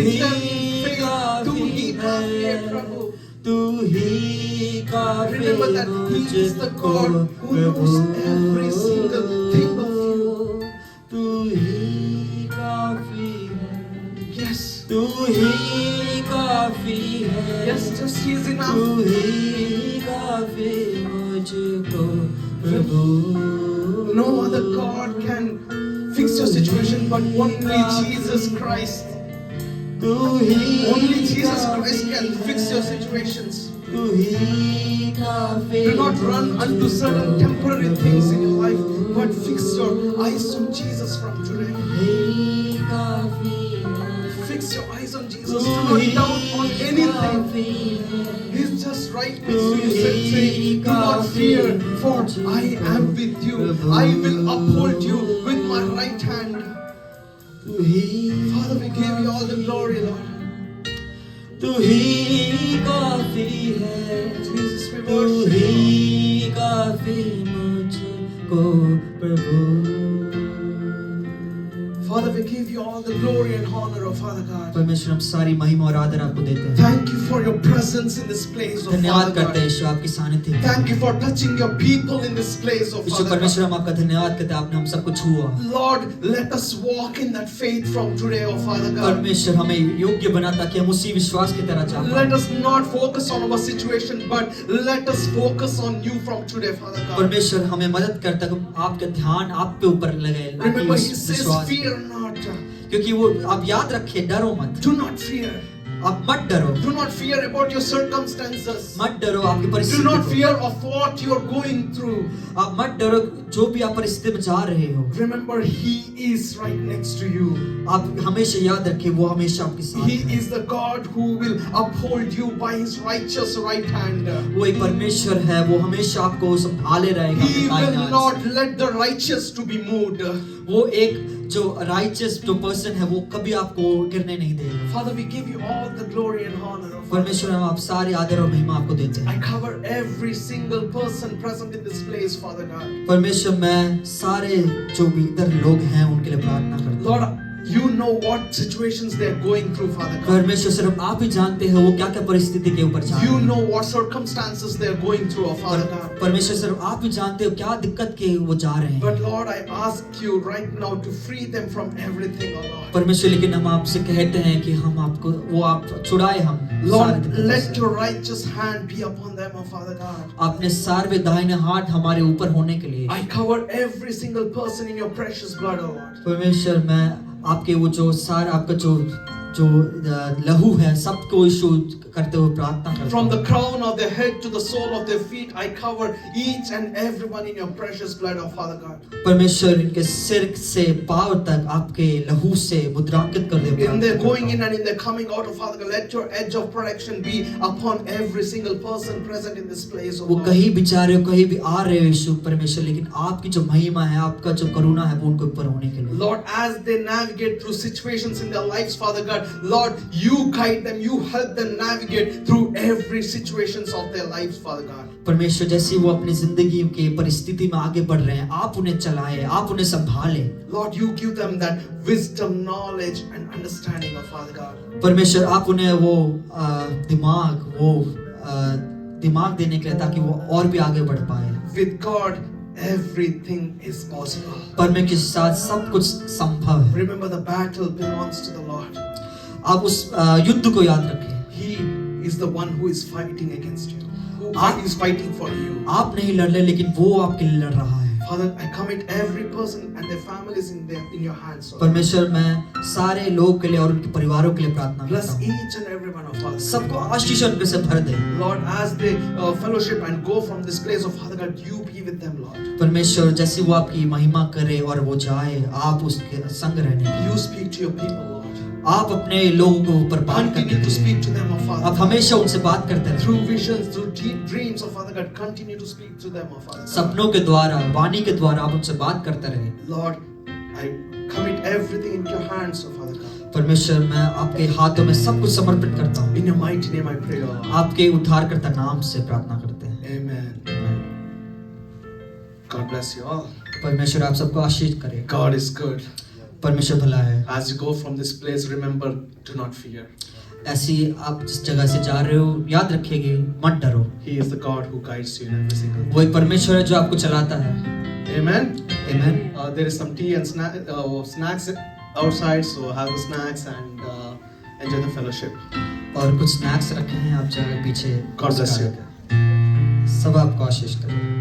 declare in faith, "Tu hi kafi hai, Prabhu." तू ही काफी Remember that He is the God who knows every single thing of you. तू ही काफी है Yes. तू ही काफी है Yes, just He is तू enough. ही काफी मुझको प्रभु No other God can fix your situation but only Jesus Christ. तू ही Only Jesus Christ can fix your situations. तू ही काफी Do not run unto certain temporary things in your life, but fix your eyes on Jesus from today. ही काफी है Fix your eyes on Jesus. तू Do not he doubt on anything. काफी है He's just right next to you, saying, "Do not fear, for I am with you. I will uphold you with my right hand." तू ही Father, we give you all the glory, Lord. तू ही काफी है Jesus, we तू worship you. ही काफी मुझको प्रभु Father, we give you all the glory and honor, oh Father God. परमेश्वर हम सारी महिमा और आदर आपको देते हैं Thank you for your presence in this place, oh धन्यवाद Father करते हैं God. यीशु आपकी सानिध्य के लिए। Thank you for touching your people in this place, oh Yeshu Father परमेश्वर God. हम आपका धन्यवाद करते हैं आपने हम सबको छुआ Lord, let us walk in that faith from today, oh Father God. परमेश्वर हमें योग्य बना ताकि हम उसी विश्वास की तरह जा Let पाएं us not focus on our situation, but let us focus on you from today, Father God. परमेश्वर हमें मदद करता है कि आपका ध्यान आप पे ऊपर लगे ना कि Remember, उस He says, विश्वास "Fear not." क्योंकि वो आप याद रखिए डरो मत Do not fear. आप मत डरो, Do not fear about your circumstances. मत डरो आपकी Do परिस्थिति not को। fear of what you're going through. आप मत डरो जो भी आप परिस्थिति में जा रहे हो। Remember, He is right next to you. आप हमेशा याद रखें वो हमेशा आपके साथ He है। is the God who will uphold you by His righteous right hand. वो एक परमेश्वर है, वो हमेशा आपको संभाले रहेगा He अपने दाहिने will हाथ not let the righteous to be moved. से। वो एक जो राइचियस जो पर्सन है वो कभी आपको गिरने नहीं देगा। Father, we give you all the glory and honor. Oh Father. परमेश्वर हम आप सारी आदर और महिमा आपको देते हैं। I cover every single person present in this place, Father God. परमेश्वर मैं सारे जो भी इधर लोग हैं उनके लिए प्रार्थना करता हूँ। Lord, you know what situations they are going through, Father God. परमेश्वर सिर्फ आप ही जानते हैं वो क्या क्या परिस्थिति के ऊपर जा रहे You हैं। know what circumstances they are going through, oh Father God. परमेश्वर सिर्फ आप ही जानते हो क्या दिक्कत के वो जा रहे हैं। But Lord, I ask you right now to free them from everything, oh Lord. परमेश्वर लेकिन हम आपसे कहते हैं कि हम आपको वो आप छुड़ाए हम सारे Lord, दिक्कतों let से। your righteous hand be upon them, oh Father God. आपने सारे दाहिने हाथ हमारे ऊपर होने के लिए। I cover every single person in your precious blood, oh Lord. परमेश्वर मैं आपके वो जो सारा आपका जो लहू है सबको इशू करते हुए प्रार्थना करता From हूँ। the crown of their head to the sole of their feet, I cover each and everyone in your precious blood, oh Father God. परमेश्वर इनके सिर से पांव तक आपके लहू से मुद्रांकित कर दे। In their going in and in their coming out, oh Father God, let your edge of protection be upon every single person present in this place, oh वो Lord. कहीं भी जा रहे हो कहीं भी आ रहे हो यीशु परमेश्वर लेकिन आपकी जो महिमा है आपका जो करुणा है वो उनके ऊपर होने के लिए। Lord, as they navigate through situations in their lives, Father God, Lord, you guide them, you help them navigate through every situations of their lives, Father God. परमेश्वर जैसे वो अपनी जिंदगी के परिस्थिति में आगे बढ़ रहे हैं आप उन्हें चलाए आप उन्हें संभाले। Lord, you give them that wisdom, knowledge, and understanding, oh Father God. परमेश्वर आप उन्हें वो दिमाग देने के लिए ताकि वो और भी आगे बढ़ पाए। With God, everything is possible. परमेश्वर के साथ सब कुछ संभव है। Remember, the battle belongs to the Lord. आप उस युद्ध को याद रखें। He is the one who is fighting against you, who आप- is fighting for you. आप नहीं लड़ रहे लेकिन वो आपके लिए लड़ रहा है। Father, I commit every person and their families in your hands. Lord. परमेश्वर मैं सारे लोग के लिए और उनके परिवारों के लिए प्रार्थना Bless करता हूँ। each and every one of us. सबको आशीष उनके से भर दे। Lord, as they fellowship and go from this place of Father God, you be with them, Lord. परमेश्वर जैसे वो आपकी महिमा करे और वो जाए आप उसके संग रहने। You speak to your people, Lord. आप अपने लोगों के ऊपर बात Continue to करते speak रहिए। to them, oh Father. आप हमेशा उनसे बात करते रहिए। Through visions, through dreams, oh Father God, continue to speak to them, oh Father God. सपनों के द्वारा वाणी के द्वारा आप उनसे बात करते रहे। Lord, I commit everything into your hands, oh Father God. परमेश्वर मैं आपके हाथों में सब कुछ समर्पित करता हूँ। In your mighty name I pray, oh Lord. आपके उद्धारकर्ता नाम से प्रार्थना करते हैं। Amen. God bless you all. परमेश्वर आप सबको आशीष करे। God is good. परमेश्वर भला है। As you go from this place, remember, do not fear. ऐसी आप जिस जगह से जा रहे हो याद रखिएगा मत डरो। He is the God who guides you in every single वो एक परमेश्वर है जो आपको चलाता है। Amen. आमीन। There is some tea and snacks outside, so have the snacks and enjoy the fellowship. और कुछ स्नैक्स रखे हैं आप जगह पीछे। God bless you. सब आपको आशीष करे।